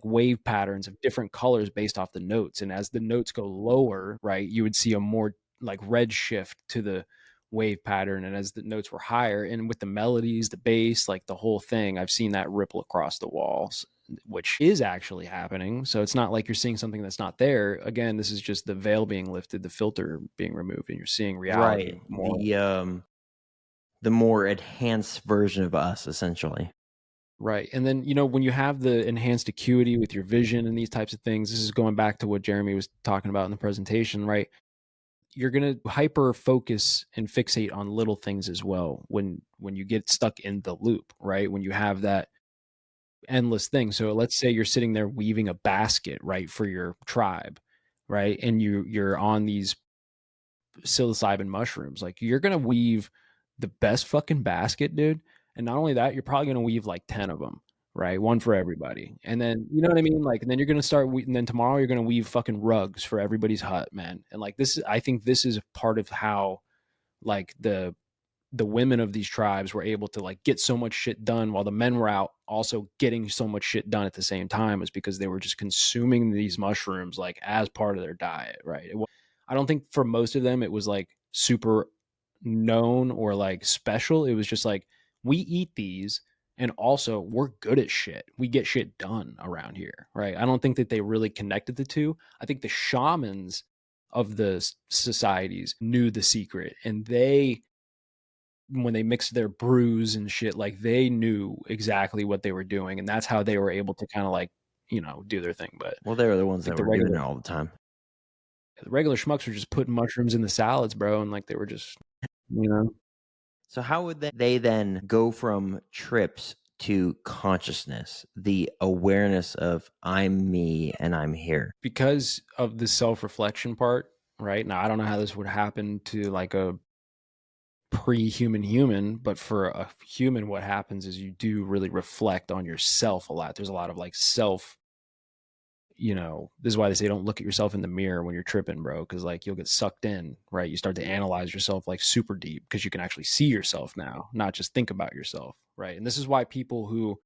wave patterns of different colors based off the notes. And as the notes go lower, right, you would see a more like red shift to the wave pattern. And as the notes were higher, and with the melodies, the bass, like the whole thing, I've seen that ripple across the walls, which is actually happening. So it's not like you're seeing something that's not there. Again, this is just the veil being lifted, the filter being removed, and you're seeing reality. Right. More. The more enhanced version of us, essentially. Right. And then, when you have the enhanced acuity with your vision and these types of things, this is going back to what Jeremy was talking about in the presentation, right? You're going to hyper focus and fixate on little things as well when you get stuck in the loop, right? When you have that endless thing. So let's say you're sitting there weaving a basket, right, for your tribe, right? And you're on these psilocybin mushrooms. Like, you're going to weave the best fucking basket, dude. And not only that, you're probably going to weave like 10 of them, right? One for everybody. And then, you know what I mean? Like, and then you're going to start, and then tomorrow you're going to weave fucking rugs for everybody's hut, man. And like, I think this is part of how like the women of these tribes were able to like get so much shit done while the men were out also getting so much shit done at the same time, is because they were just consuming these mushrooms like as part of their diet, right? I don't think for most of them it was like super known or like special. It was just like, we eat these and also we're good at shit. We get shit done around here, right? I don't think that they really connected the two. I think the shamans of the societies knew the secret, and when they mixed their brews and shit, like they knew exactly what they were doing, and that's how they were able to kind of like, do their thing. But Well, they were the ones like that were doing it all the time. the regular schmucks were just putting mushrooms in the salads, bro, and like they were just, So how would they then go from trips to consciousness, the awareness of I'm me and I'm here? because of the self-reflection part, right? Now I don't know how this would happen to like a pre-human human, but for a human, what happens is you do really reflect on yourself a lot. There's a lot of like self, this is why they say don't look at yourself in the mirror when you're tripping, bro, because like you'll get sucked in, right? You start to analyze yourself like super deep because you can actually see yourself now, not just think about yourself, right? And this is why people who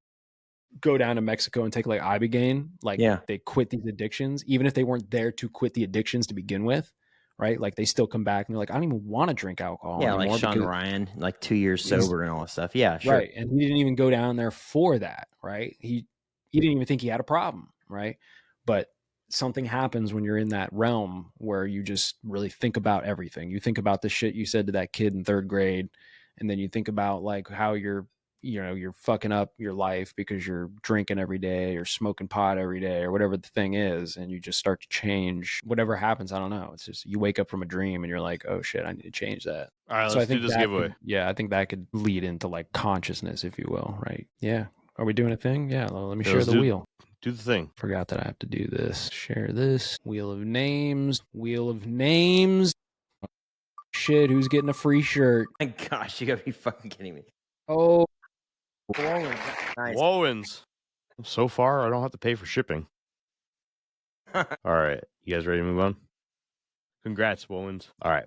go down to Mexico and take like ibogaine, like they quit these addictions, even if they weren't there to quit the addictions to begin with, right? Like they still come back and they're like, I don't even want to drink alcohol anymore. Like Sean Ryan, like 2 years sober and all that stuff. Yeah, sure. Right. And he didn't even go down there for that, right? He didn't even think he had a problem, right? But something happens when you're in that realm where you just really think about everything. You think about the shit you said to that kid in 3rd grade, and then you think about like how you're fucking up your life because you're drinking every day or smoking pot every day or whatever the thing is, and you just start to change whatever happens. I don't know. It's just you wake up from a dream and you're like, oh shit, I need to change that. All right, So let's do this giveaway. I think that could lead into like consciousness, if you will, right? Yeah. Are we doing a thing? Yeah. Well, let me share the wheel. Do the thing. Forgot that I have to do this. Share this. Wheel of names. Wheel of names. Shit, who's getting a free shirt? My gosh, you gotta be fucking kidding me. Oh, Nice. Wowens. So far, I don't have to pay for shipping. All right. You guys ready to move on? Congrats, Wowens. All right.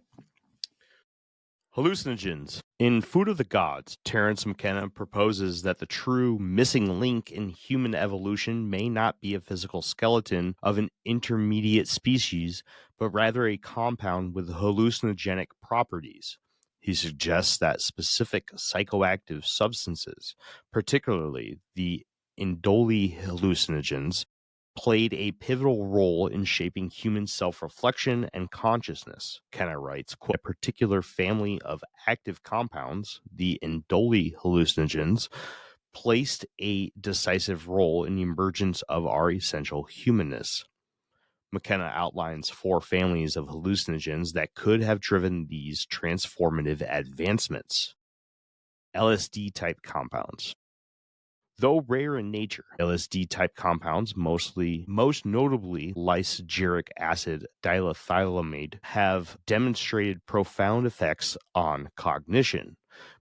Hallucinogens. In Food of the Gods, Terence McKenna proposes that the true missing link in human evolution may not be a physical skeleton of an intermediate species, but rather a compound with hallucinogenic properties. He suggests that specific psychoactive substances, particularly the indole hallucinogens, played a pivotal role in shaping human self-reflection and consciousness. Kenna writes, quote, a particular family of active compounds, the indole hallucinogens, placed a decisive role in the emergence of our essential humanness. McKenna outlines 4 families of hallucinogens that could have driven these transformative advancements. LSD-type compounds. Though rare in nature, LSD-type compounds, most notably lysogeric acid diethylamide, have demonstrated profound effects on cognition.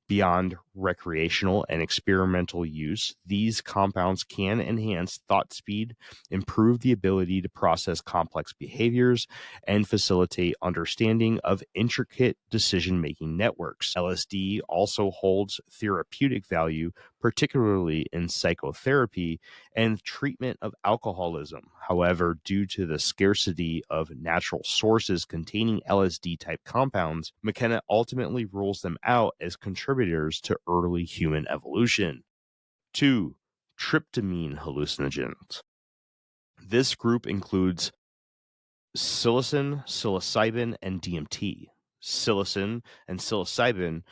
Beyond recreational and experimental use, these compounds can enhance thought speed, improve the ability to process complex behaviors, and facilitate understanding of intricate decision-making networks. LSD also holds therapeutic value, particularly in psychotherapy and treatment of alcoholism. However, due to the scarcity of natural sources containing LSD-type compounds, McKenna ultimately rules them out as contributors to early human evolution. 2. Tryptamine hallucinogens. This group includes psilocin, psilocybin, and DMT. Psilocin and psilocybin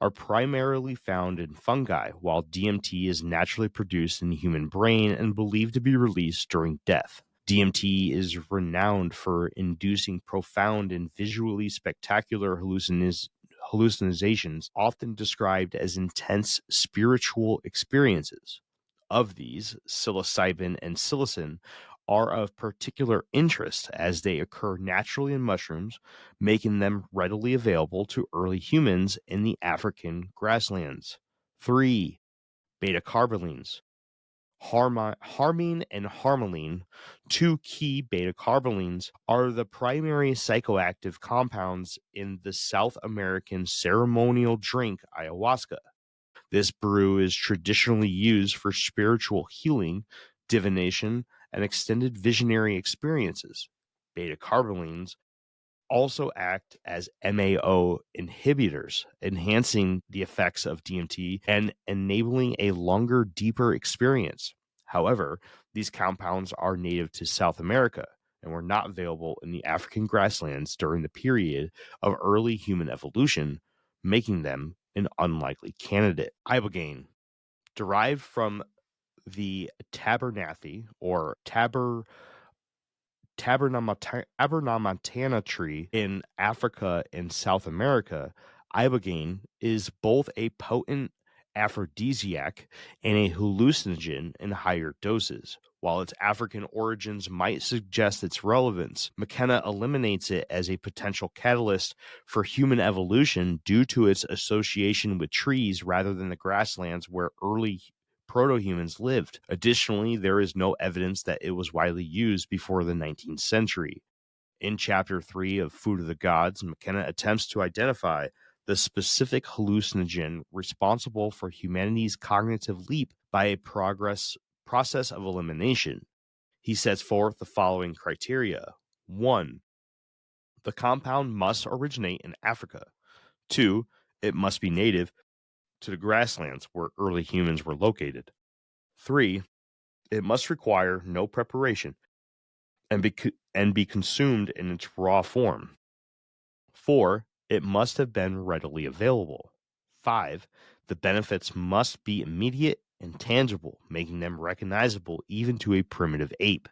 are primarily found in fungi, while DMT is naturally produced in the human brain and believed to be released during death. DMT is renowned for inducing profound and visually spectacular hallucinations, often described as intense spiritual experiences. Of these, psilocybin and psilocin are of particular interest as they occur naturally in mushrooms, making them readily available to early humans in the African grasslands. 3. Beta-carbolines. Harmine and harmaline, two key beta-carbolines, are the primary psychoactive compounds in the South American ceremonial drink ayahuasca. This brew is traditionally used for spiritual healing, divination, and extended visionary experiences. Beta-carbolines also act as MAO inhibitors, enhancing the effects of DMT and enabling a longer, deeper experience. However, these compounds are native to South America and were not available in the African grasslands during the period of early human evolution, making them an unlikely candidate. Ibogaine, derived from the tabernathi or tabernamatana tree in Africa and South America, ibogaine is both a potent aphrodisiac and a hallucinogen in higher doses. While its African origins might suggest its relevance, McKenna eliminates it as a potential catalyst for human evolution due to its association with trees rather than the grasslands where early proto-humans lived. Additionally, there is no evidence that it was widely used before the 19th century. In Chapter 3 of Food of the Gods, McKenna attempts to identify the specific hallucinogen responsible for humanity's cognitive leap by a process of elimination. He sets forth the following criteria. 1. The compound must originate in Africa. 2. It must be native to the grasslands where early humans were located. 3. It must require no preparation and be consumed in its raw form. 4. It must have been readily available. 5. The benefits must be immediate and tangible, making them recognizable even to a primitive ape.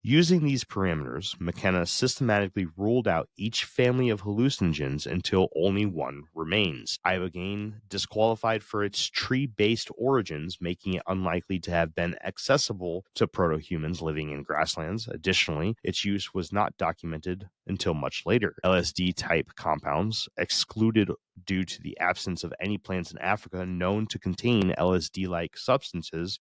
Using these parameters, McKenna systematically ruled out each family of hallucinogens until only one remains. Ibogaine disqualified for its tree-based origins, making it unlikely to have been accessible to proto-humans living in grasslands. Additionally, its use was not documented until much later. LSD-type compounds, excluded due to the absence of any plants in Africa known to contain LSD-like substances,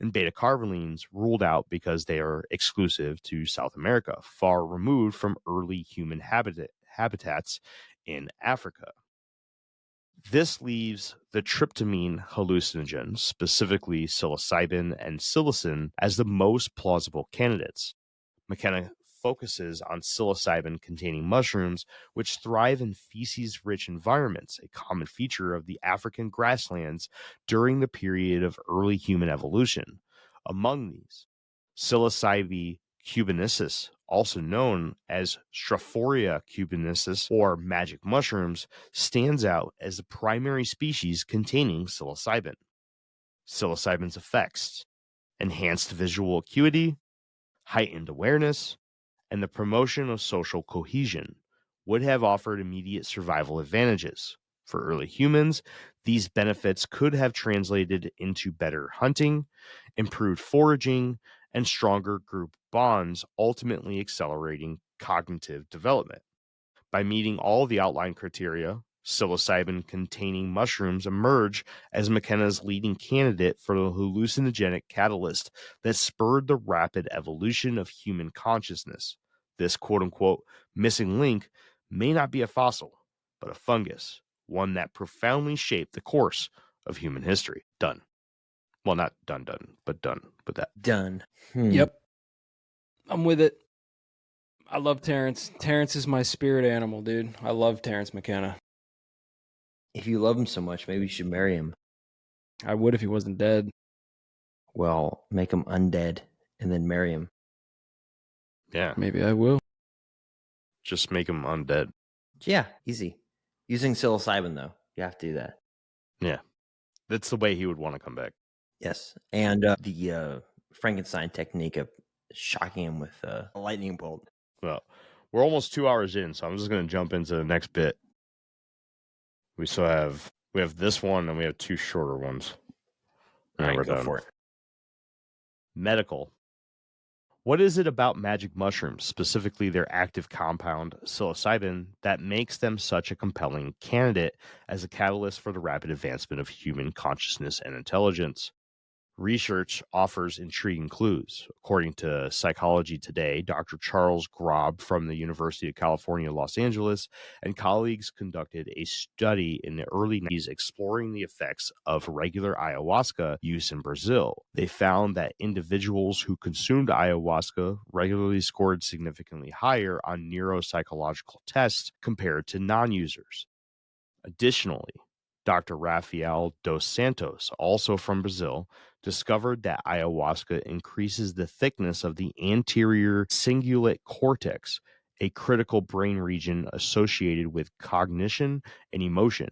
and beta-carbolines ruled out because they are exclusive to South America, far removed from early human habitats in Africa. This leaves the tryptamine hallucinogens, specifically psilocybin and psilocin, as the most plausible candidates. McKenna focuses on psilocybin-containing mushrooms, which thrive in feces-rich environments, a common feature of the African grasslands during the period of early human evolution. Among these, psilocybe cubensis, also known as Strophoria cubensis or magic mushrooms, stands out as the primary species containing psilocybin. Psilocybin's effects: enhanced visual acuity, heightened awareness, and the promotion of social cohesion would have offered immediate survival advantages. For early humans, these benefits could have translated into better hunting, improved foraging, and stronger group bonds, ultimately accelerating cognitive development. By meeting all the outlined criteria, psilocybin-containing mushrooms emerge as McKenna's leading candidate for the hallucinogenic catalyst that spurred the rapid evolution of human consciousness. This quote-unquote missing link may not be a fossil, but a fungus, one that profoundly shaped the course of human history. Done. Well, not done, but done with that. Done. Yep. I'm with it. I love Terence. Terence is my spirit animal, dude. I love Terence McKenna. If you love him so much, maybe you should marry him. I would if he wasn't dead. Well, make him undead and then marry him. Yeah. Maybe I will. Just make him undead. Yeah, easy. Using psilocybin, though. You have to do that. Yeah. That's the way he would want to come back. Yes. And the Frankenstein technique of shocking him with a lightning bolt. Well, we're almost 2 hours in, so I'm just going to jump into the next bit. We have this one, and we have two shorter ones. All right, we're go done. for it. Medical. What is it about magic mushrooms, specifically their active compound, psilocybin, that makes them such a compelling candidate as a catalyst for the rapid advancement of human consciousness and intelligence? Research offers intriguing clues. According to Psychology Today, Dr. Charles Grob from the University of California, Los Angeles, and colleagues conducted a study in the early 90s exploring the effects of regular ayahuasca use in Brazil. They found that individuals who consumed ayahuasca regularly scored significantly higher on neuropsychological tests compared to non-users. Additionally, Dr. Rafael dos Santos, also from Brazil, discovered that ayahuasca increases the thickness of the anterior cingulate cortex, a critical brain region associated with cognition and emotion.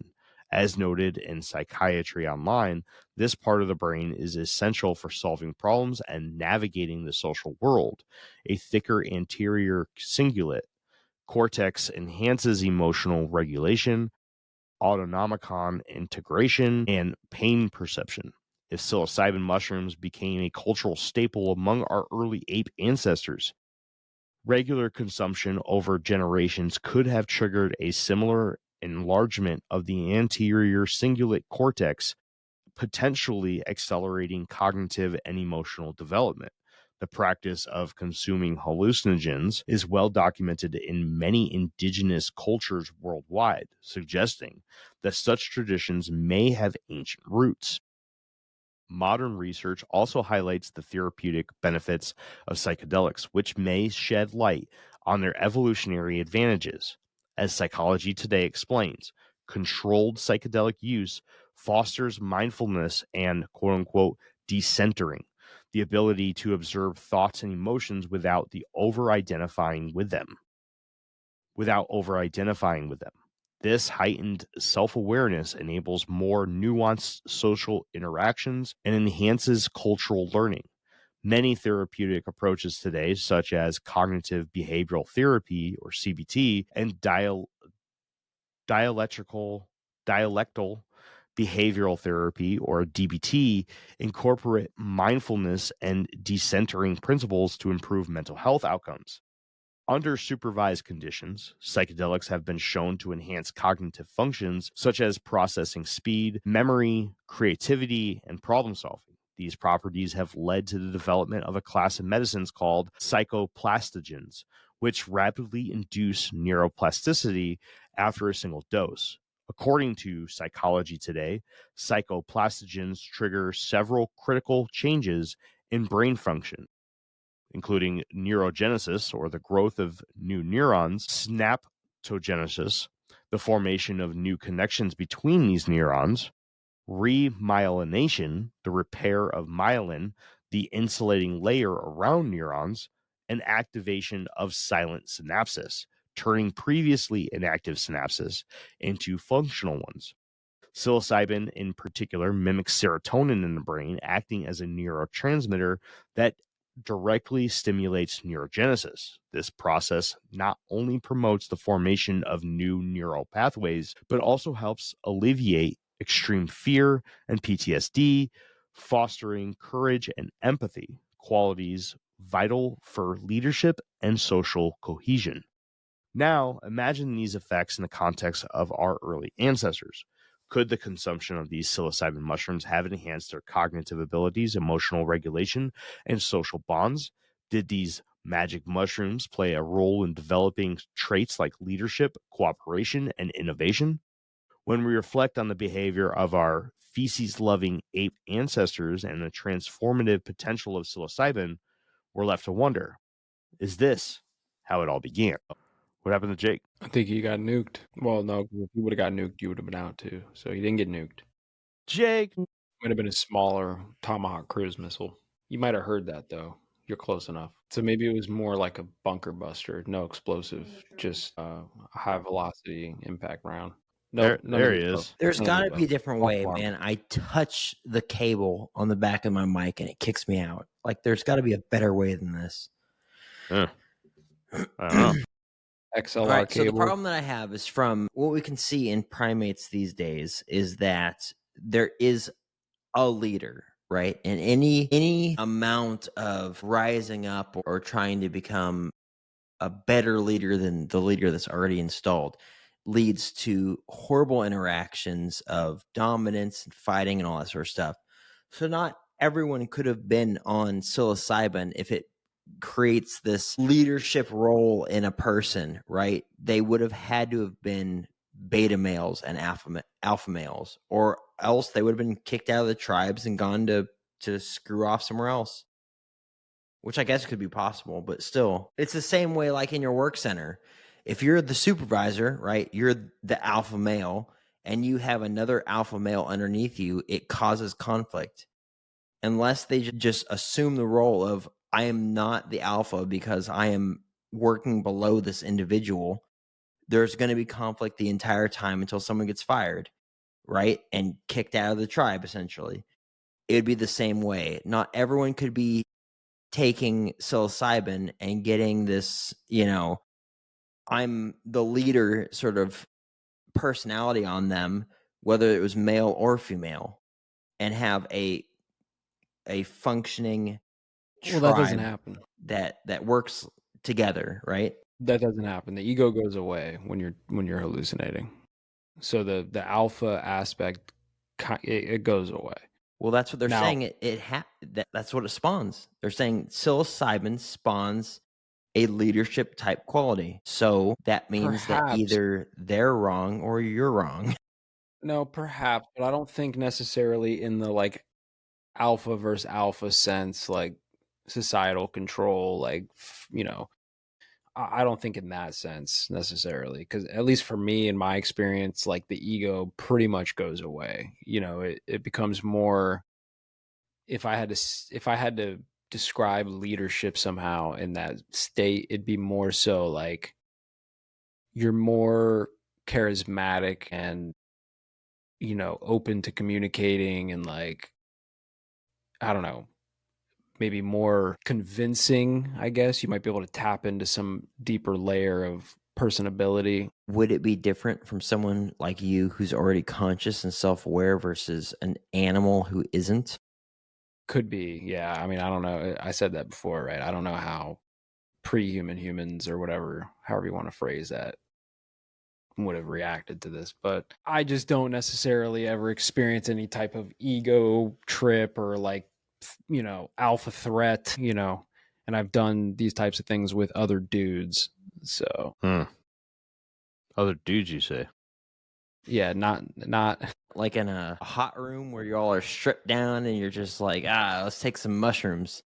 As noted in Psychiatry Online, this part of the brain is essential for solving problems and navigating the social world. A thicker anterior cingulate cortex enhances emotional regulation, autonomicon integration, and pain perception. If psilocybin mushrooms became a cultural staple among our early ape ancestors, regular consumption over generations could have triggered a similar enlargement of the anterior cingulate cortex, potentially accelerating cognitive and emotional development. The practice of consuming hallucinogens is well documented in many indigenous cultures worldwide, suggesting that such traditions may have ancient roots. Modern research also highlights the therapeutic benefits of psychedelics, which may shed light on their evolutionary advantages. As Psychology Today explains, controlled psychedelic use fosters mindfulness and quote-unquote decentering, the ability to observe thoughts and emotions without over-identifying with them. This heightened self-awareness enables more nuanced social interactions and enhances cultural learning. Many therapeutic approaches today, such as cognitive behavioral therapy or CBT and dialectal behavioral therapy or DBT, incorporate mindfulness and decentering principles to improve mental health outcomes. Under supervised conditions, psychedelics have been shown to enhance cognitive functions such as processing speed, memory, creativity, and problem solving. These properties have led to the development of a class of medicines called psychoplastogens, which rapidly induce neuroplasticity after a single dose. According to Psychology Today, psychoplastogens trigger several critical changes in brain function, including neurogenesis, or the growth of new neurons, synaptogenesis, the formation of new connections between these neurons, remyelination, the repair of myelin, the insulating layer around neurons, and activation of silent synapses, turning previously inactive synapses into functional ones. Psilocybin, in particular, mimics serotonin in the brain, acting as a neurotransmitter that directly stimulates neurogenesis. This process not only promotes the formation of new neural pathways, but also helps alleviate extreme fear and PTSD, fostering courage and empathy, qualities vital for leadership and social cohesion. Now, imagine these effects in the context of our early ancestors. Could the consumption of these psilocybin mushrooms have enhanced their cognitive abilities, emotional regulation, and social bonds? Did these magic mushrooms play a role in developing traits like leadership, cooperation, and innovation? When we reflect on the behavior of our feces-loving ape ancestors and the transformative potential of psilocybin, we're left to wonder, is this how it all began? What happened to Jake? I think he got nuked. Well, no, 'cause if he would have got nuked, you would have been out too. So he didn't get nuked. Jake! Might have been a smaller Tomahawk cruise missile. You might have heard that though. You're close enough. So maybe it was more like a bunker buster, no explosive, just a high velocity impact round. Nope, none of there the he above. is. There's None of got the to be a above. different All way, farm. man. I touch the cable on the back of my mic and it kicks me out. Like, there's got to be a better way than this. I don't know. XLR All right, so the cable. problem that I have is from what we can see in primates these days is that there is a leader, right? And any amount of rising up or trying to become a better leader than the leader that's already installed leads to horrible interactions of dominance and fighting and all that sort of stuff. So not everyone could have been on psilocybin if it creates this leadership role in a person, right? They would have had to have been beta males and alpha males, or else they would have been kicked out of the tribes and gone to screw off somewhere else, which I guess could be possible, but still, it's the same way like in your work center. If you're the supervisor, right, you're the alpha male, and you have another alpha male underneath you, it causes conflict. Unless they just assume the role of, I am not the alpha because I am working below this individual, there's going to be conflict the entire time until someone gets fired, right, and kicked out of the tribe, essentially. It would be the same way. Not everyone could be taking psilocybin and getting this, I'm the leader sort of personality on them, whether it was male or female, and have a functioning Well, that doesn't tribe happen. that works together, right? That doesn't happen. The ego goes away when you're hallucinating. So the alpha aspect, it goes away. Well, that's what they're Now- saying. That's what it spawns. They're saying psilocybin spawns a leadership type quality. So that means that Perhaps. either they're wrong or you're wrong. No, perhaps, but I don't think necessarily in the like alpha versus alpha sense, like societal control, like I don't think in that sense necessarily, because at least for me, in my experience, like the ego pretty much goes away. It becomes more. If I had to describe leadership somehow in that state, it'd be more so like you're more charismatic and open to communicating and like, I don't know, maybe more convincing, I guess. You might be able to tap into some deeper layer of personability. Would it be different from someone like you who's already conscious and self-aware versus an animal who isn't? Could be, yeah. I mean, I don't know. I said that before, right? I don't know how pre-human humans or whatever, however you want to phrase that, would have reacted to this, but I just don't necessarily ever experience any type of ego trip or like, alpha threat, and I've done these types of things with other dudes. So Other dudes, you say? Yeah, not like in a hot room where you all are stripped down and you're just like, let's take some mushrooms.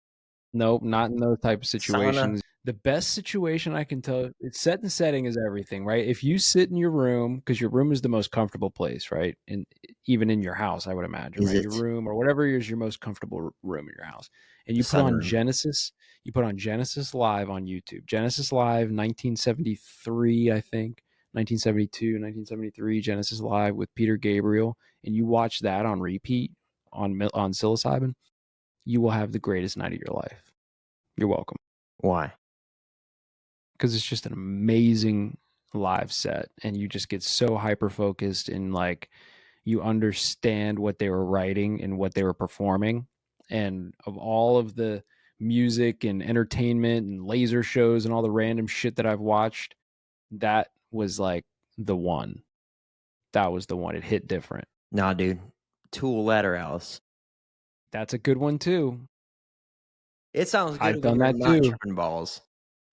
Nope, not in those type of situations. The best situation I can tell, it's set and setting is everything, right? If you sit in your room, because your room is the most comfortable place, right? And even in your house, I would imagine, Is right? it? Your room or whatever is your most comfortable room in your house. And you The put on sunroom. Genesis, you put on Genesis Live on YouTube. Genesis Live 1973, I think. 1972, 1973, Genesis Live with Peter Gabriel. And you watch that on repeat on psilocybin, you will have the greatest night of your life. You're welcome. Why? Because it's just an amazing live set and you just get so hyper focused and like you understand what they were writing and what they were performing. And of all of the music and entertainment and laser shows and all the random shit that I've watched, that was like the one. That was the one. It hit different. Nah, dude. Tool Ladder Alice. That's a good one too. It sounds good I've when done you're that not too. tripping balls.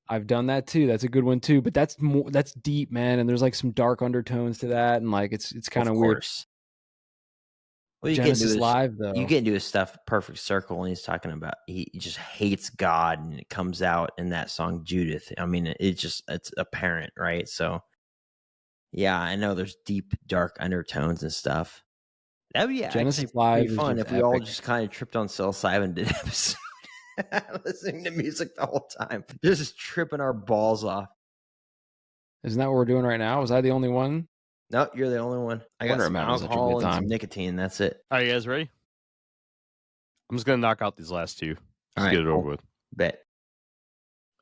I've done that too. That's a good one too. But that's deep, man. And there's like some dark undertones to that. And like, it's kind of weird. Well, you Genesis get into Live though. You get into his stuff, Perfect Circle, and he's talking about he just hates God, and it comes out in that song Judith. I mean, it's apparent, right? So, yeah, I know there's deep, dark undertones and stuff. That would be Genesis actually Live pretty is fun just if we all epic. just kind of tripped on psilocybin and did an episode, listening to music the whole time, just tripping our balls off. Isn't that what we're doing right now? Was I the only one? No, you're the only one. I got Wonder some I'm having such a good alcohol and some time. nicotine. That's it. All right, you guys ready? I'm just going to knock out these last two. Just All get right, it over cool. with. Bet.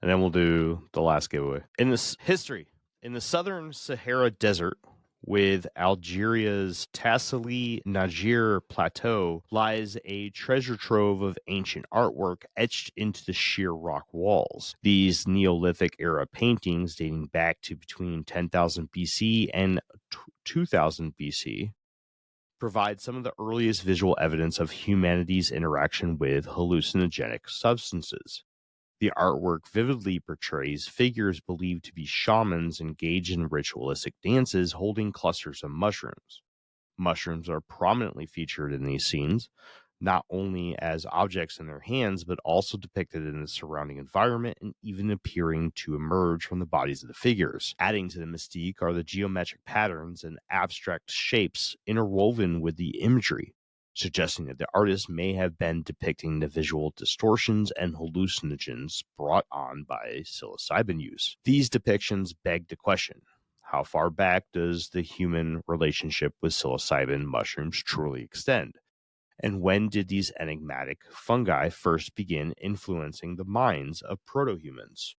And then we'll do the last giveaway. In this history, in the southern Sahara Desert, with Algeria's Tassili Niger Plateau, lies a treasure trove of ancient artwork etched into the sheer rock walls. These Neolithic era paintings, dating back to between 10,000 BC and 2000 BC, provide some of the earliest visual evidence of humanity's interaction with hallucinogenic substances. The artwork vividly portrays figures believed to be shamans engaged in ritualistic dances holding clusters of mushrooms. Mushrooms are prominently featured in these scenes, not only as objects in their hands, but also depicted in the surrounding environment and even appearing to emerge from the bodies of the figures. Adding to the mystique are the geometric patterns and abstract shapes interwoven with the imagery, suggesting that the artist may have been depicting the visual distortions and hallucinogens brought on by psilocybin use. These depictions beg the question, how far back does the human relationship with psilocybin mushrooms truly extend? And when did these enigmatic fungi first begin influencing the minds of proto-humans?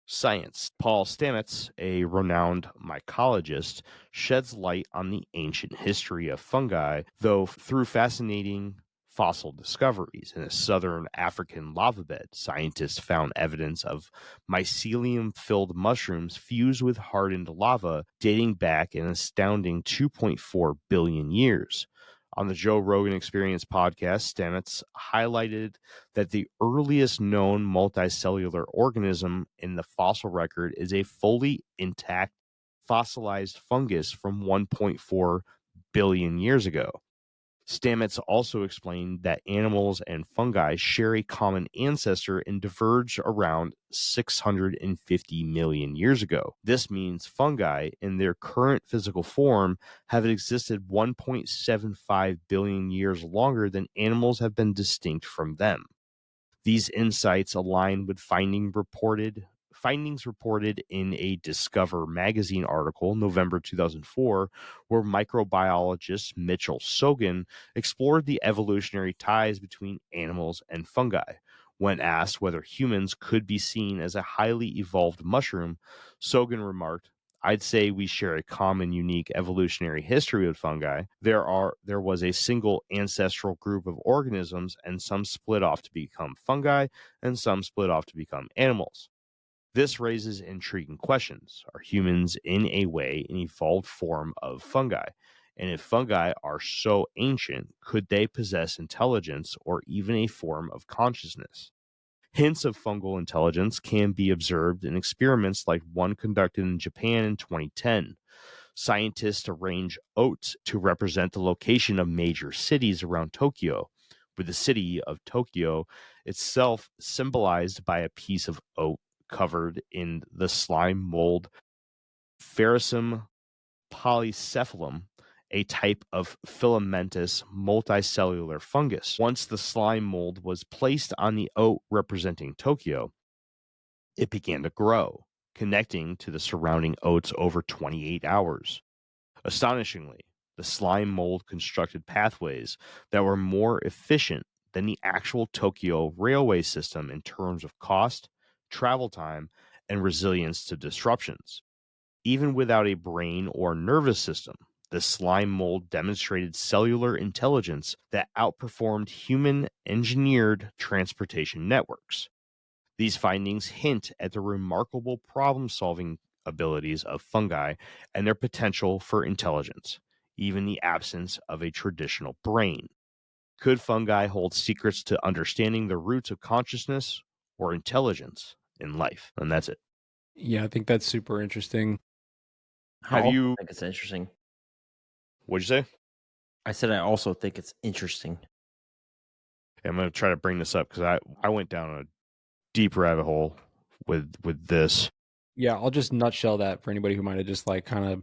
Science. Paul Stamets, a renowned mycologist, sheds light on the ancient history of fungi, though through fascinating fossil discoveries. In a southern African lava bed, scientists found evidence of mycelium-filled mushrooms fused with hardened lava dating back an astounding 2.4 billion years. On the Joe Rogan Experience podcast, Stamets highlighted that the earliest known multicellular organism in the fossil record is a fully intact fossilized fungus from 1.4 billion years ago. Stamets also explained that animals and fungi share a common ancestor and diverged around 650 million years ago. This means fungi, in their current physical form, have existed 1.75 billion years longer than animals have been distinct from them. These insights align with findings reported in a Discover magazine article, November 2004, where microbiologist Mitchell Sogan explored the evolutionary ties between animals and fungi. When asked whether humans could be seen as a highly evolved mushroom, Sogan remarked, "I'd say we share a common, unique evolutionary history with fungi. There was a single ancestral group of organisms, and some split off to become fungi, and some split off to become animals. This raises intriguing questions. Are humans, in a way, an evolved form of fungi? And if fungi are so ancient, could they possess intelligence or even a form of consciousness?" Hints of fungal intelligence can be observed in experiments like one conducted in Japan in 2010. Scientists arrange oats to represent the location of major cities around Tokyo, with the city of Tokyo itself symbolized by a piece of oat covered in the slime mold Ferrocin polycephalum, a type of filamentous multicellular fungus. Once the slime mold was placed on the oat representing Tokyo, it began to grow, connecting to the surrounding oats over 28 hours. Astonishingly, the slime mold constructed pathways that were more efficient than the actual Tokyo railway system in terms of cost, travel time, and resilience to disruptions. Even without a brain or nervous system, the slime mold demonstrated cellular intelligence that outperformed human-engineered transportation networks. These findings hint at the remarkable problem-solving abilities of fungi and their potential for intelligence, even in the absence of a traditional brain. Could fungi hold secrets to understanding the roots of consciousness or intelligence in life? And that's it. Yeah, I think that's super interesting. I Have you? think it's interesting. What'd you say? I said I also think it's interesting. I'm going to try to bring this up because I went down a deep rabbit hole with this. Yeah, I'll just nutshell that for anybody who might have just like kind of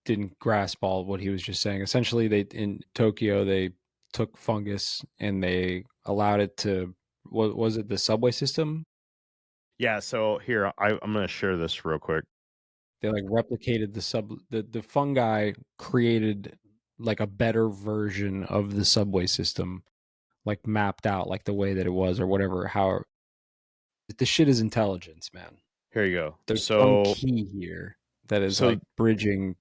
didn't grasp all what he was just saying. Essentially, they in Tokyo they took fungus and they allowed it to, what was it, the subway system? Yeah, so here I'm going to share this real quick. They like replicated the fungi created like a better version of the subway system, like mapped out like the way that it was or whatever. How the shit is intelligence, man. Here you go. There's So some key here that is so like bridging.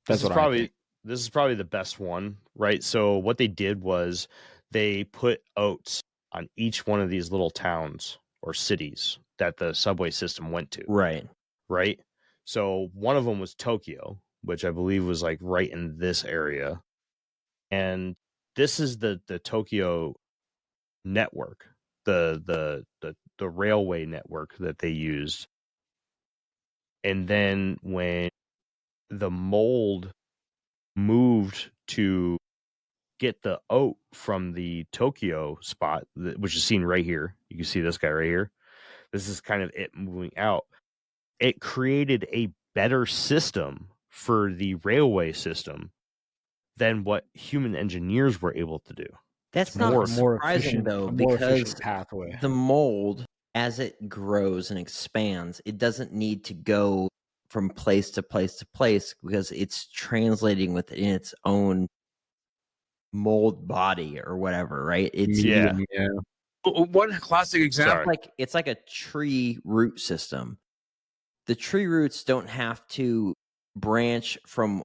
this That's is what I probably think. this is probably the best one, right? So what they did was they put oats on each one of these little towns or cities that the subway system went to, Right. right? So one of them was Tokyo, which I believe was like right in this area. And this is the Tokyo network, the railway network that they used. And then when the mold moved to get the oat from the Tokyo spot, which is seen right here. You can see this guy right here. This is kind of it moving out. It created a better system for the railway system than what human engineers were able to do. That's It's not more surprising though, a more because efficient pathway. the mold, as it grows and expands, it doesn't need to go from place to place to place because it's translating within its own mold body or whatever, right? It's Yeah. Yeah. One classic example. Sorry. it's like a tree root system. The tree roots don't have to branch from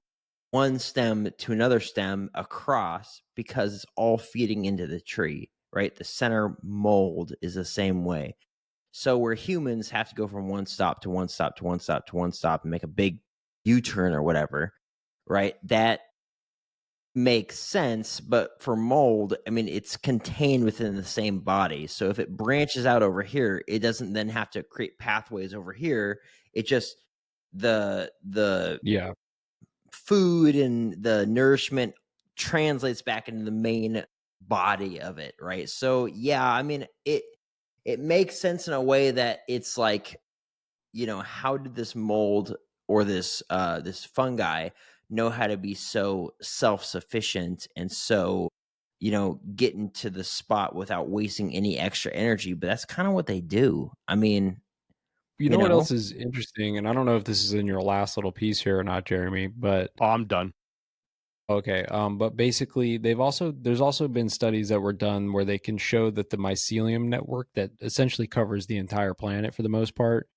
one stem to another stem across because it's all feeding into the tree, right? The center mold is the same way. So where humans have to go from one stop to one stop to one stop to one stop and make a big U-turn or whatever, right? That makes sense, but for mold, I mean, it's contained within the same body. So if it branches out over here, it doesn't then have to create pathways over here. It just the Yeah. food and the nourishment translates back into the main body of it, right? So yeah, I mean, it makes sense in a way that it's like, you know, how did this mold or this fungi know how to be so self-sufficient and so, you know, get into the spot without wasting any extra energy? But that's kind of what they do. I mean, You know what else is interesting? And I don't know if this is in your last little piece here or not, Jeremy, but Oh, I'm done. okay. But basically there's also been studies that were done where they can show that the mycelium network that essentially covers the entire planet for the most part,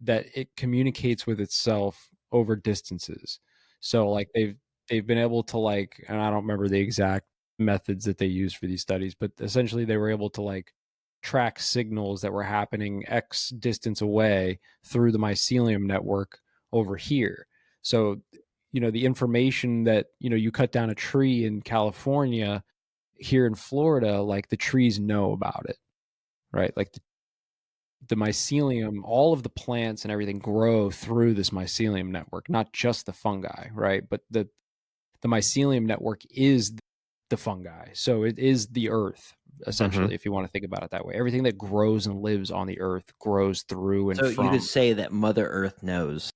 that it communicates with itself over distances. So like they've been able to like, and I don't remember the exact methods that they used for these studies, but essentially they were able to like track signals that were happening X distance away through the mycelium network over here. So, you know, the information that, you know, you cut down a tree in California, here in Florida, like the trees know about it, right? Like the mycelium, all of the plants and everything grow through this mycelium network, not just the fungi, right? But the mycelium network is the fungi. So it is the earth, essentially, if you want to think about it that way. Everything that grows and lives on the earth grows through and so from. you could say that Mother Earth knows.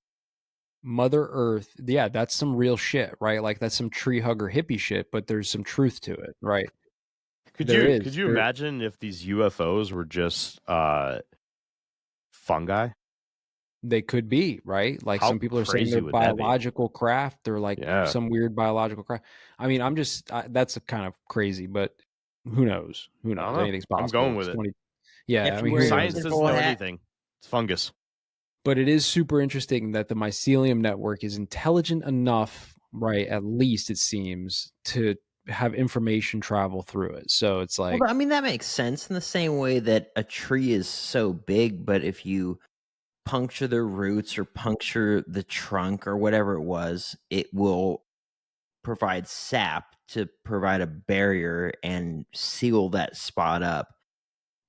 Mother Earth, yeah, that's some real shit, right? Like that's some tree hugger hippie shit, but there's some truth to it, right? Could There you imagine if these UFOs were just fungi? They could be, right? Like How some people are saying crazy they're would that be? biological craft or like Yeah. some weird biological craft. I mean, I'm just that's kind of crazy, but who knows? Who I don't knows? know. Anything's I'm possible. going with It's it. Yeah, If I you mean, were who in Science knows? doesn't tinfoil know hat- anything. It's fungus. But it is super interesting that the mycelium network is intelligent enough, right? At least it seems to have information travel through it. So it's like, Well, I mean, that makes sense in the same way that a tree is so big, but if you puncture the roots or puncture the trunk or whatever it was, it will provide sap to provide a barrier and seal that spot up.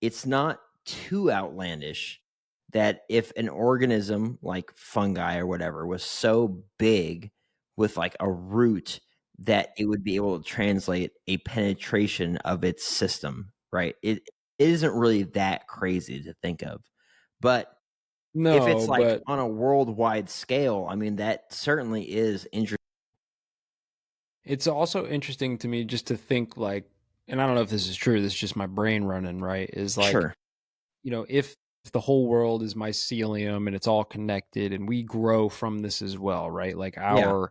It's not too outlandish that if an organism like fungi or whatever was so big with like a root that it would be able to translate a penetration of its system, right? It isn't really that crazy to think of. But if it's no, like but on a worldwide scale, I mean, that certainly is interesting. it's also interesting to me just to think like, and I don't know if this is true, this is just my brain running, right? Is like, Sure. you know, if the whole world is mycelium and it's all connected and we grow from this as well, right? Like our,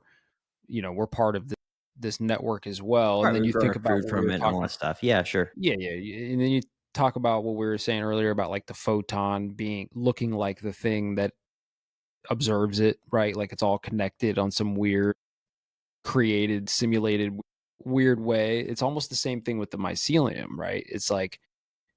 we're part of this network as well. Right, And then we're you think growing about food what we from were it and talking all that stuff. Yeah, sure. Yeah, and then you talk about what we were saying earlier about like the photon looking like the thing that observes it, right? Like it's all connected on some weird, created, simulated, weird way. It's almost the same thing with the mycelium, right? It's like,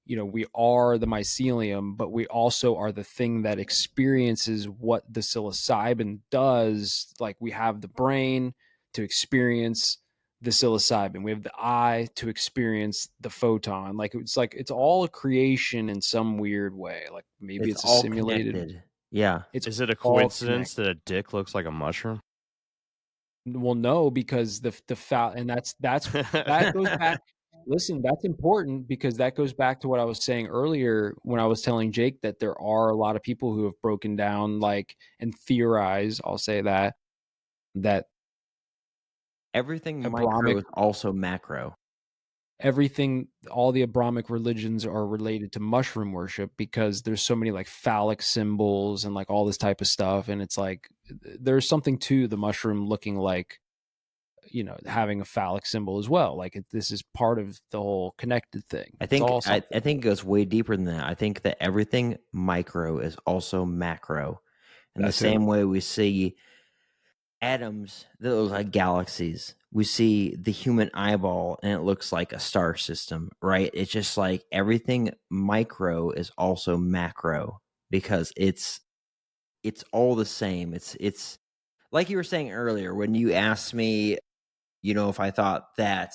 we are the mycelium, but we also are the thing that experiences what the psilocybin does. Like we have the brain to experience the psilocybin. We have the eye to experience the photon. Like it's all a creation in some weird way. Like maybe it's a all simulated. connected. Yeah. Is it a all coincidence that a dick looks like a mushroom? Well, no, because the and that goes back. Listen, that's important because that goes back to what I was saying earlier when I was telling Jake that there are a lot of people who have broken down and theorized, I'll say that Everything micro Abrahamic, is also macro. all the Abrahamic religions are related to mushroom worship because there's so many like phallic symbols and like all this type of stuff. And it's like, there's something to the mushroom looking like, having a phallic symbol as well. Like this is part of the whole connected thing. I think it goes way deeper than that. I think that everything micro is also macro. In the same way we see atoms that look like galaxies. We see the human eyeball and it looks like a star system, right? It's just like everything micro is also macro because it's all the same. It's like you were saying earlier when you asked me, if I thought that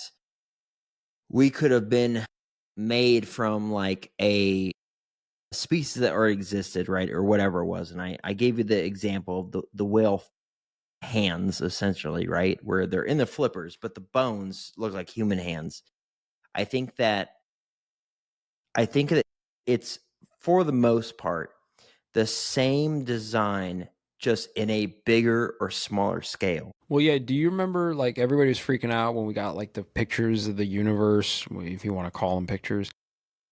we could have been made from like a species that already existed, right? Or whatever it was. And I gave you the example of the whale hands, essentially, right? Where they're in the flippers, but the bones look like human hands. I think that it's, for the most part, the same design, just in a bigger or smaller scale. Well, yeah. Do you remember like everybody was freaking out when we got like the pictures of the universe, if you want to call them pictures?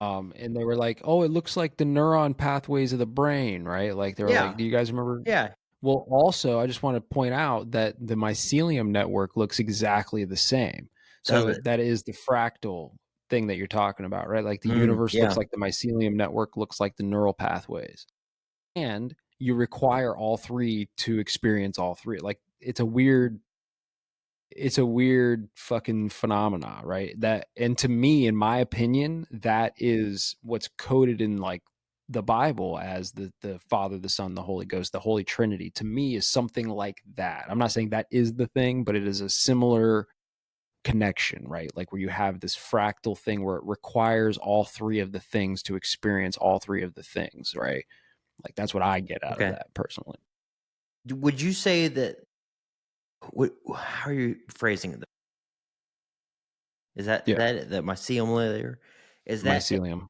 And they were like, "Oh, it looks like the neuron pathways of the brain," right? Like they were like, "Do you guys remember?" Yeah. Well, also, I just want to point out that the mycelium network looks exactly the same. So that is the fractal thing that you're talking about, right? Like the universe looks like the mycelium network looks like the neural pathways. And you require all three to experience all three. Like it's a weird fucking phenomena, right? And to me, in my opinion, that is what's coded in like the Bible as the Father, the Son, the Holy Ghost, the Holy Trinity. To me, is something like that. I'm not saying that is the thing, but it is a similar connection, right? Like where you have this fractal thing where it requires all three of the things to experience all three of the things, right? Like that's what I get out of that personally. Would you say that? How are you phrasing it? Is that the mycelium layer? Is that mycelium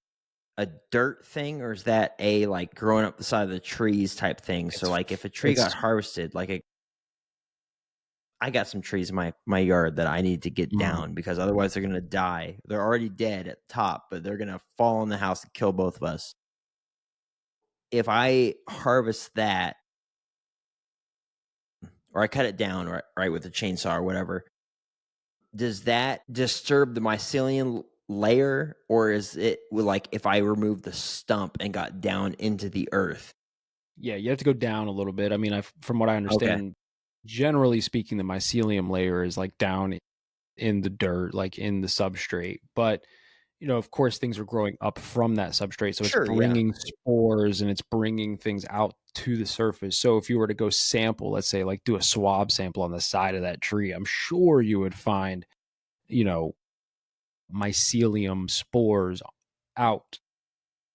a dirt thing, or is that a like growing up the side of the trees type thing? So like if a tree got harvested, I got some trees in my yard that I need to get down because otherwise they're gonna die. They're already dead at the top, but they're gonna fall in the house and kill both of us. If I harvest that, or I cut it down right with a chainsaw or whatever, does that disturb the mycelium layer, or is it like if I remove the stump and got down into the earth? Yeah, you have to go down a little bit. I mean, from what I understand, generally speaking, the mycelium layer is like down in the dirt, like in the substrate. But of course, things are growing up from that substrate, so it's bringing spores and it's bringing things out to the surface. So if you were to go sample, let's say, like do a swab sample on the side of that tree, I'm sure you would find, mycelium spores out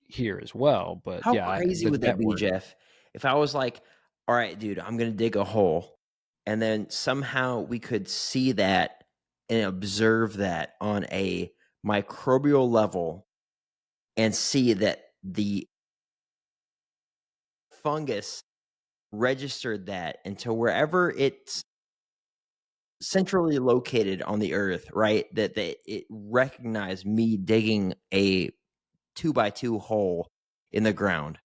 here as well. But how crazy would that be, Jeff? If I was like, all right, dude, I'm gonna dig a hole, and then somehow we could see that and observe that on a microbial level and see that the fungus registered that into wherever it's centrally located on the earth, right? That it recognized me digging a 2x2 hole in the ground.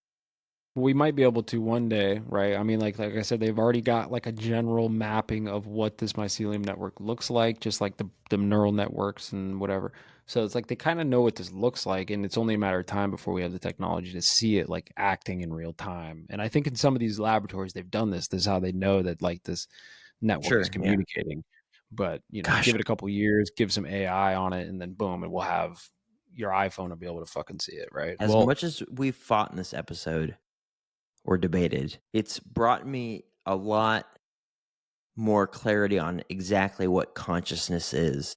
We might be able to one day, right? I mean, like I said, they've already got like a general mapping of what this mycelium network looks like, just like the neural networks and whatever. So it's like they kind of know what this looks like, and it's only a matter of time before we have the technology to see it like acting in real time. And I think in some of these laboratories they've done this. This is how they know that like this network is communicating. But give it a couple years, give some AI on it, and then boom, and we'll have your iPhone will be able to fucking see it, right? As much as we've fought in this episode or debated, it's brought me a lot more clarity on exactly what consciousness is.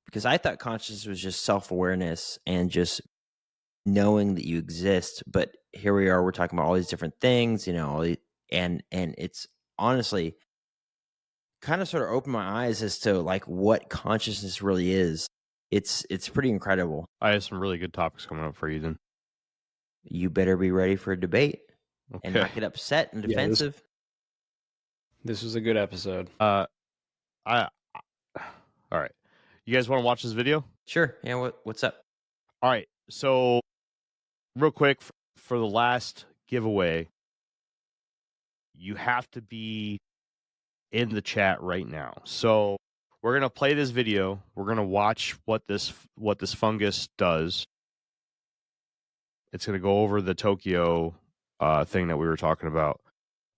Because I thought consciousness was just self-awareness and just knowing that you exist. But here we are, we're talking about all these different things, and it's honestly kind of sort of opened my eyes as to like what consciousness really is. It's pretty incredible. I have some really good topics coming up for you then. You better be ready for a debate and not get upset and defensive. This was a good episode. All right. You guys want to watch this video? Sure. Yeah. What's up? All right. So real quick, for the last giveaway, you have to be in the chat right now. So we're going to play this video. We're going to watch what this fungus does. It's going to go over the Tokyo thing that we were talking about.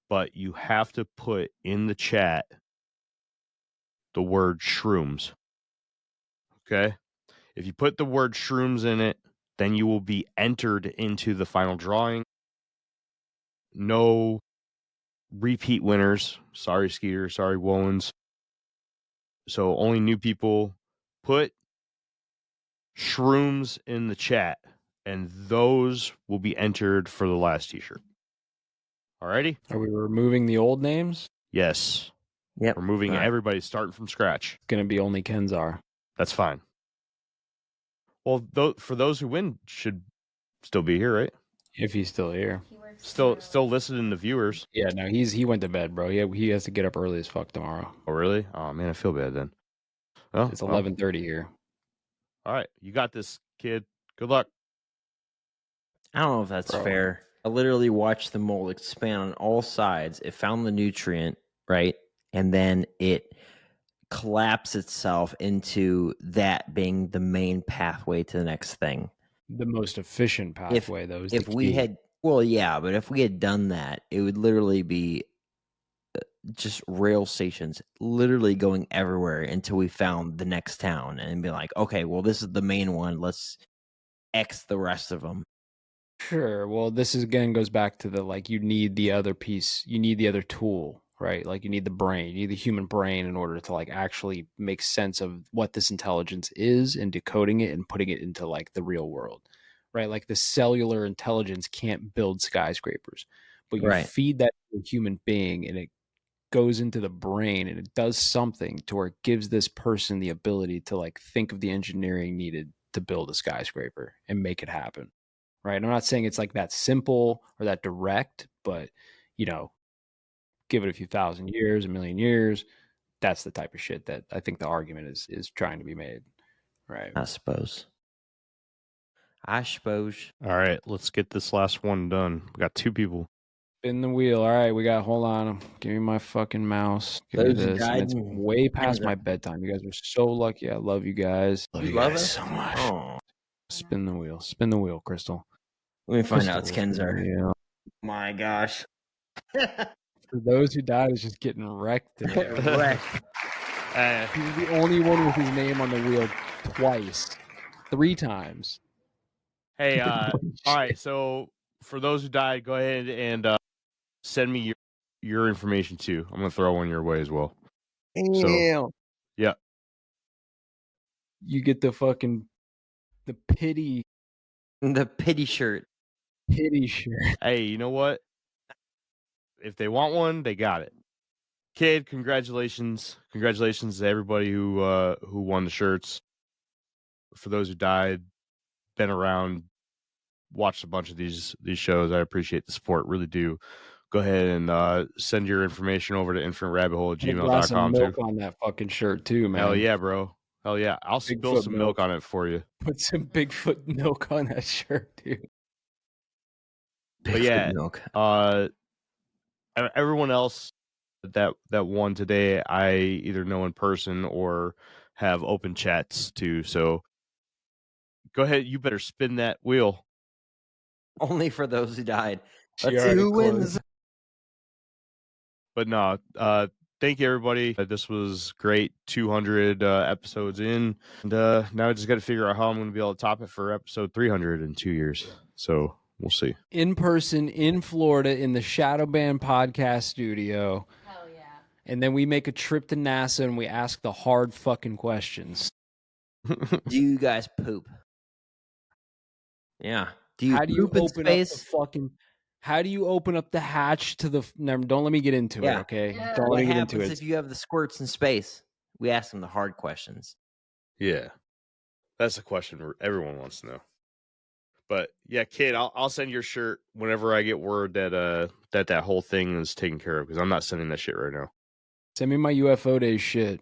But you have to put in the chat the word shrooms. Okay? If you put the word shrooms in it, then you will be entered into the final drawing. No repeat winners. Sorry, Skeeter. Sorry, Wollens. So only new people. Put shrooms in the chat, and those will be entered for the last t-shirt. Alrighty? Are we removing the old names? Yes. Yep. We're moving everybody starting from scratch. It's going to be only Kenzar. That's fine. Well, for those who win, should still be here, right? If he's still here. Still listed in the viewers. Yeah, no, he went to bed, bro. He has to get up early as fuck tomorrow. Oh, really? Oh, man, I feel bad then. Well, it's 11:30 here. All right, you got this, kid. Good luck. I don't know if that's fair. I literally watched the mold expand on all sides. It found the nutrient, right? And then it collapsed itself into that being the main pathway to the next thing. The most efficient pathway, though, is if we had, well, yeah, but if we had done that, it would literally be just rail stations literally going everywhere until we found the next town and be like, okay, well, this is the main one. Let's X the rest of them. Sure. Well, this is again goes back to the like you need the other piece, you need the other tool, right? Like you need the brain, you need the human brain in order to like actually make sense of what this intelligence is and decoding it and putting it into like the real world, right? Like the cellular intelligence can't build skyscrapers, but you feed that to a human being and it goes into the brain and it does something to where it gives this person the ability to like think of the engineering needed to build a skyscraper and make it happen. Right. I'm not saying it's like that simple or that direct, but, give it a few thousand years, a million years. That's the type of shit that I think the argument is trying to be made. Right. I suppose. All right. Let's get this last one done. We got 2 people. Spin the wheel. All right. Hold on. Give me my fucking mouse. Give me this. It's way past my bedtime. You guys are so lucky. I love you guys. Love you guys so much. Oh. Spin the wheel. Spin the wheel, Crystal. Let me find out it's Kenzar. Yeah. My gosh. For those who died, is just getting wrecked. Wrecked. He's the only one with his name on the wheel twice. 3 times. Hey, all right. So for those who died, go ahead and send me your information too. I'm going to throw one your way as well. So, yeah. You get the pity. The pity shirt. Pity shirt. Hey, you know what? If they want one, they got it. Kid, congratulations. Congratulations to everybody who won the shirts. For those who died, been around, watched a bunch of these shows. I appreciate the support, really do. Go ahead and send your information over to infiniterabbithole@gmail.com too. Milk on that fucking shirt too, man. Hell yeah, bro. Hell yeah. I'll spill some milk on it for you. Put some Bigfoot milk on that shirt, dude. But yeah, milk. everyone else that won today, I either know in person or have open chats to. So go ahead, you better spin that wheel. Only for those who died. She Let's see already who wins. closed. But no, thank you everybody. This was great. 200 episodes in, and now I just got to figure out how I'm going to be able to top it for episode 300 in 2 years. So we'll see. In person in Florida in the Shadow Band podcast studio. Hell yeah. And then we make a trip to NASA and we ask the hard fucking questions. Do you guys poop? Yeah. Do you How do you poop in open up the space? fucking? How do you open up the hatch to the? Never, don't let me get into Yeah. it. Okay. Yeah. Don't let What me get into happens it. if you have the squirts in space? We ask them the hard questions. Yeah, that's a question everyone wants to know. But yeah, kid, I'll send your shirt whenever I get word that that whole thing is taken care of, because I'm not sending that shit right now. Send me my UFO days shit.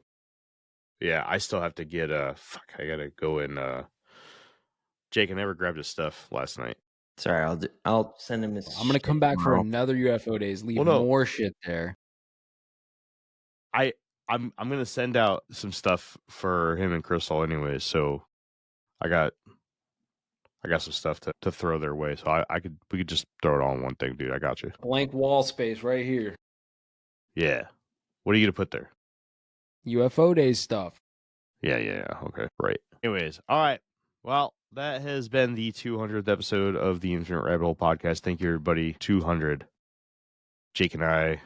Yeah, I still have to get fuck. I gotta go and Jake, I never grabbed his stuff last night. Sorry, I'll send him his. I'm gonna come back for another UFO days. Leave more shit there. I'm gonna send out some stuff for him and Crystal anyways, so I got some stuff to throw their way. So we could just throw it all in one thing, dude. I got you. Blank wall space right here. Yeah. What are you gonna put there? UFO days stuff. Yeah. Okay. Right. Anyways, all right. Well, that has been the 200th episode of the Infinite Rabbit Hole podcast. Thank you, everybody. 200. Jake and I.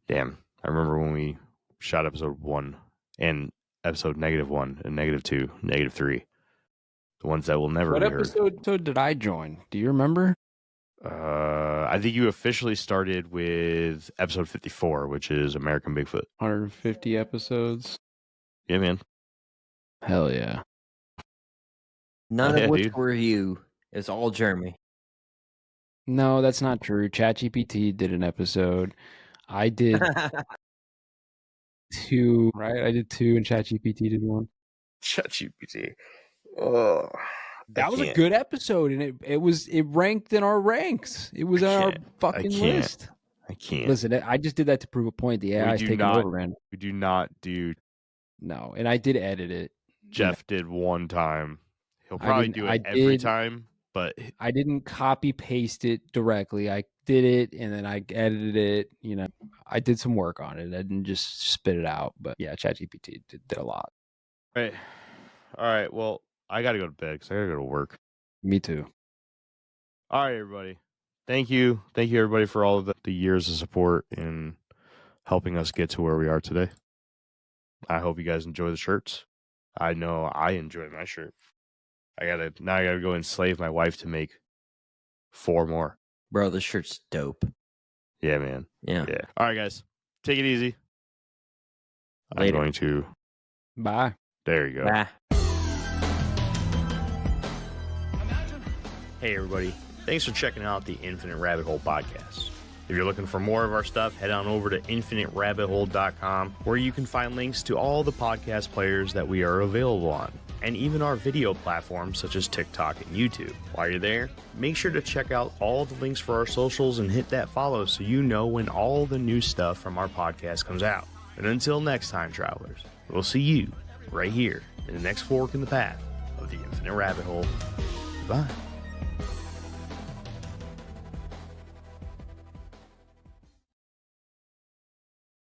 Damn. I remember when we shot episode 1 and episode -1 and -2, -3. The ones that will never What be heard. episode did I join? Do you remember? I think you officially started with episode 54, which is American Bigfoot. 150 episodes. Yeah, man. Hell yeah. None Yeah, of which dude. were you. It's all Jeremy. No, that's not true. ChatGPT did an episode. I did 2, right? I did 2 and ChatGPT did 1. ChatGPT. Oh, that was a good episode, and it ranked in our ranks. It was on our fucking list. I can't. Listen, I just did that to prove a point. The AI is taking over, man. We do not do. No, and I did edit it. Jeff did one time. He'll probably do it every time, but I didn't copy paste it directly. I did it and then I edited it. You know, I did some work on it. I didn't just spit it out. But yeah, ChatGPT did a lot. All right. Well, I got to go to bed because I got to go to work. Me too. All right, everybody. Thank you, everybody, for all of the years of support in helping us get to where we are today. I hope you guys enjoy the shirts. I know I enjoy my shirt. I gotta go enslave my wife to make 4 more. Bro, this shirt's dope. Yeah, man. Yeah. All right, guys. Take it easy. Later. I'm going to. Bye. There you go. Bye. Hey, everybody. Thanks for checking out the Infinite Rabbit Hole podcast. If you're looking for more of our stuff, head on over to infiniterabbithole.com, where you can find links to all the podcast players that we are available on, and even our video platforms such as TikTok and YouTube. While you're there, make sure to check out all the links for our socials and hit that follow so you know when all the new stuff from our podcast comes out. And until next time, travelers, we'll see you right here in the next fork in the path of the Infinite Rabbit Hole. Bye.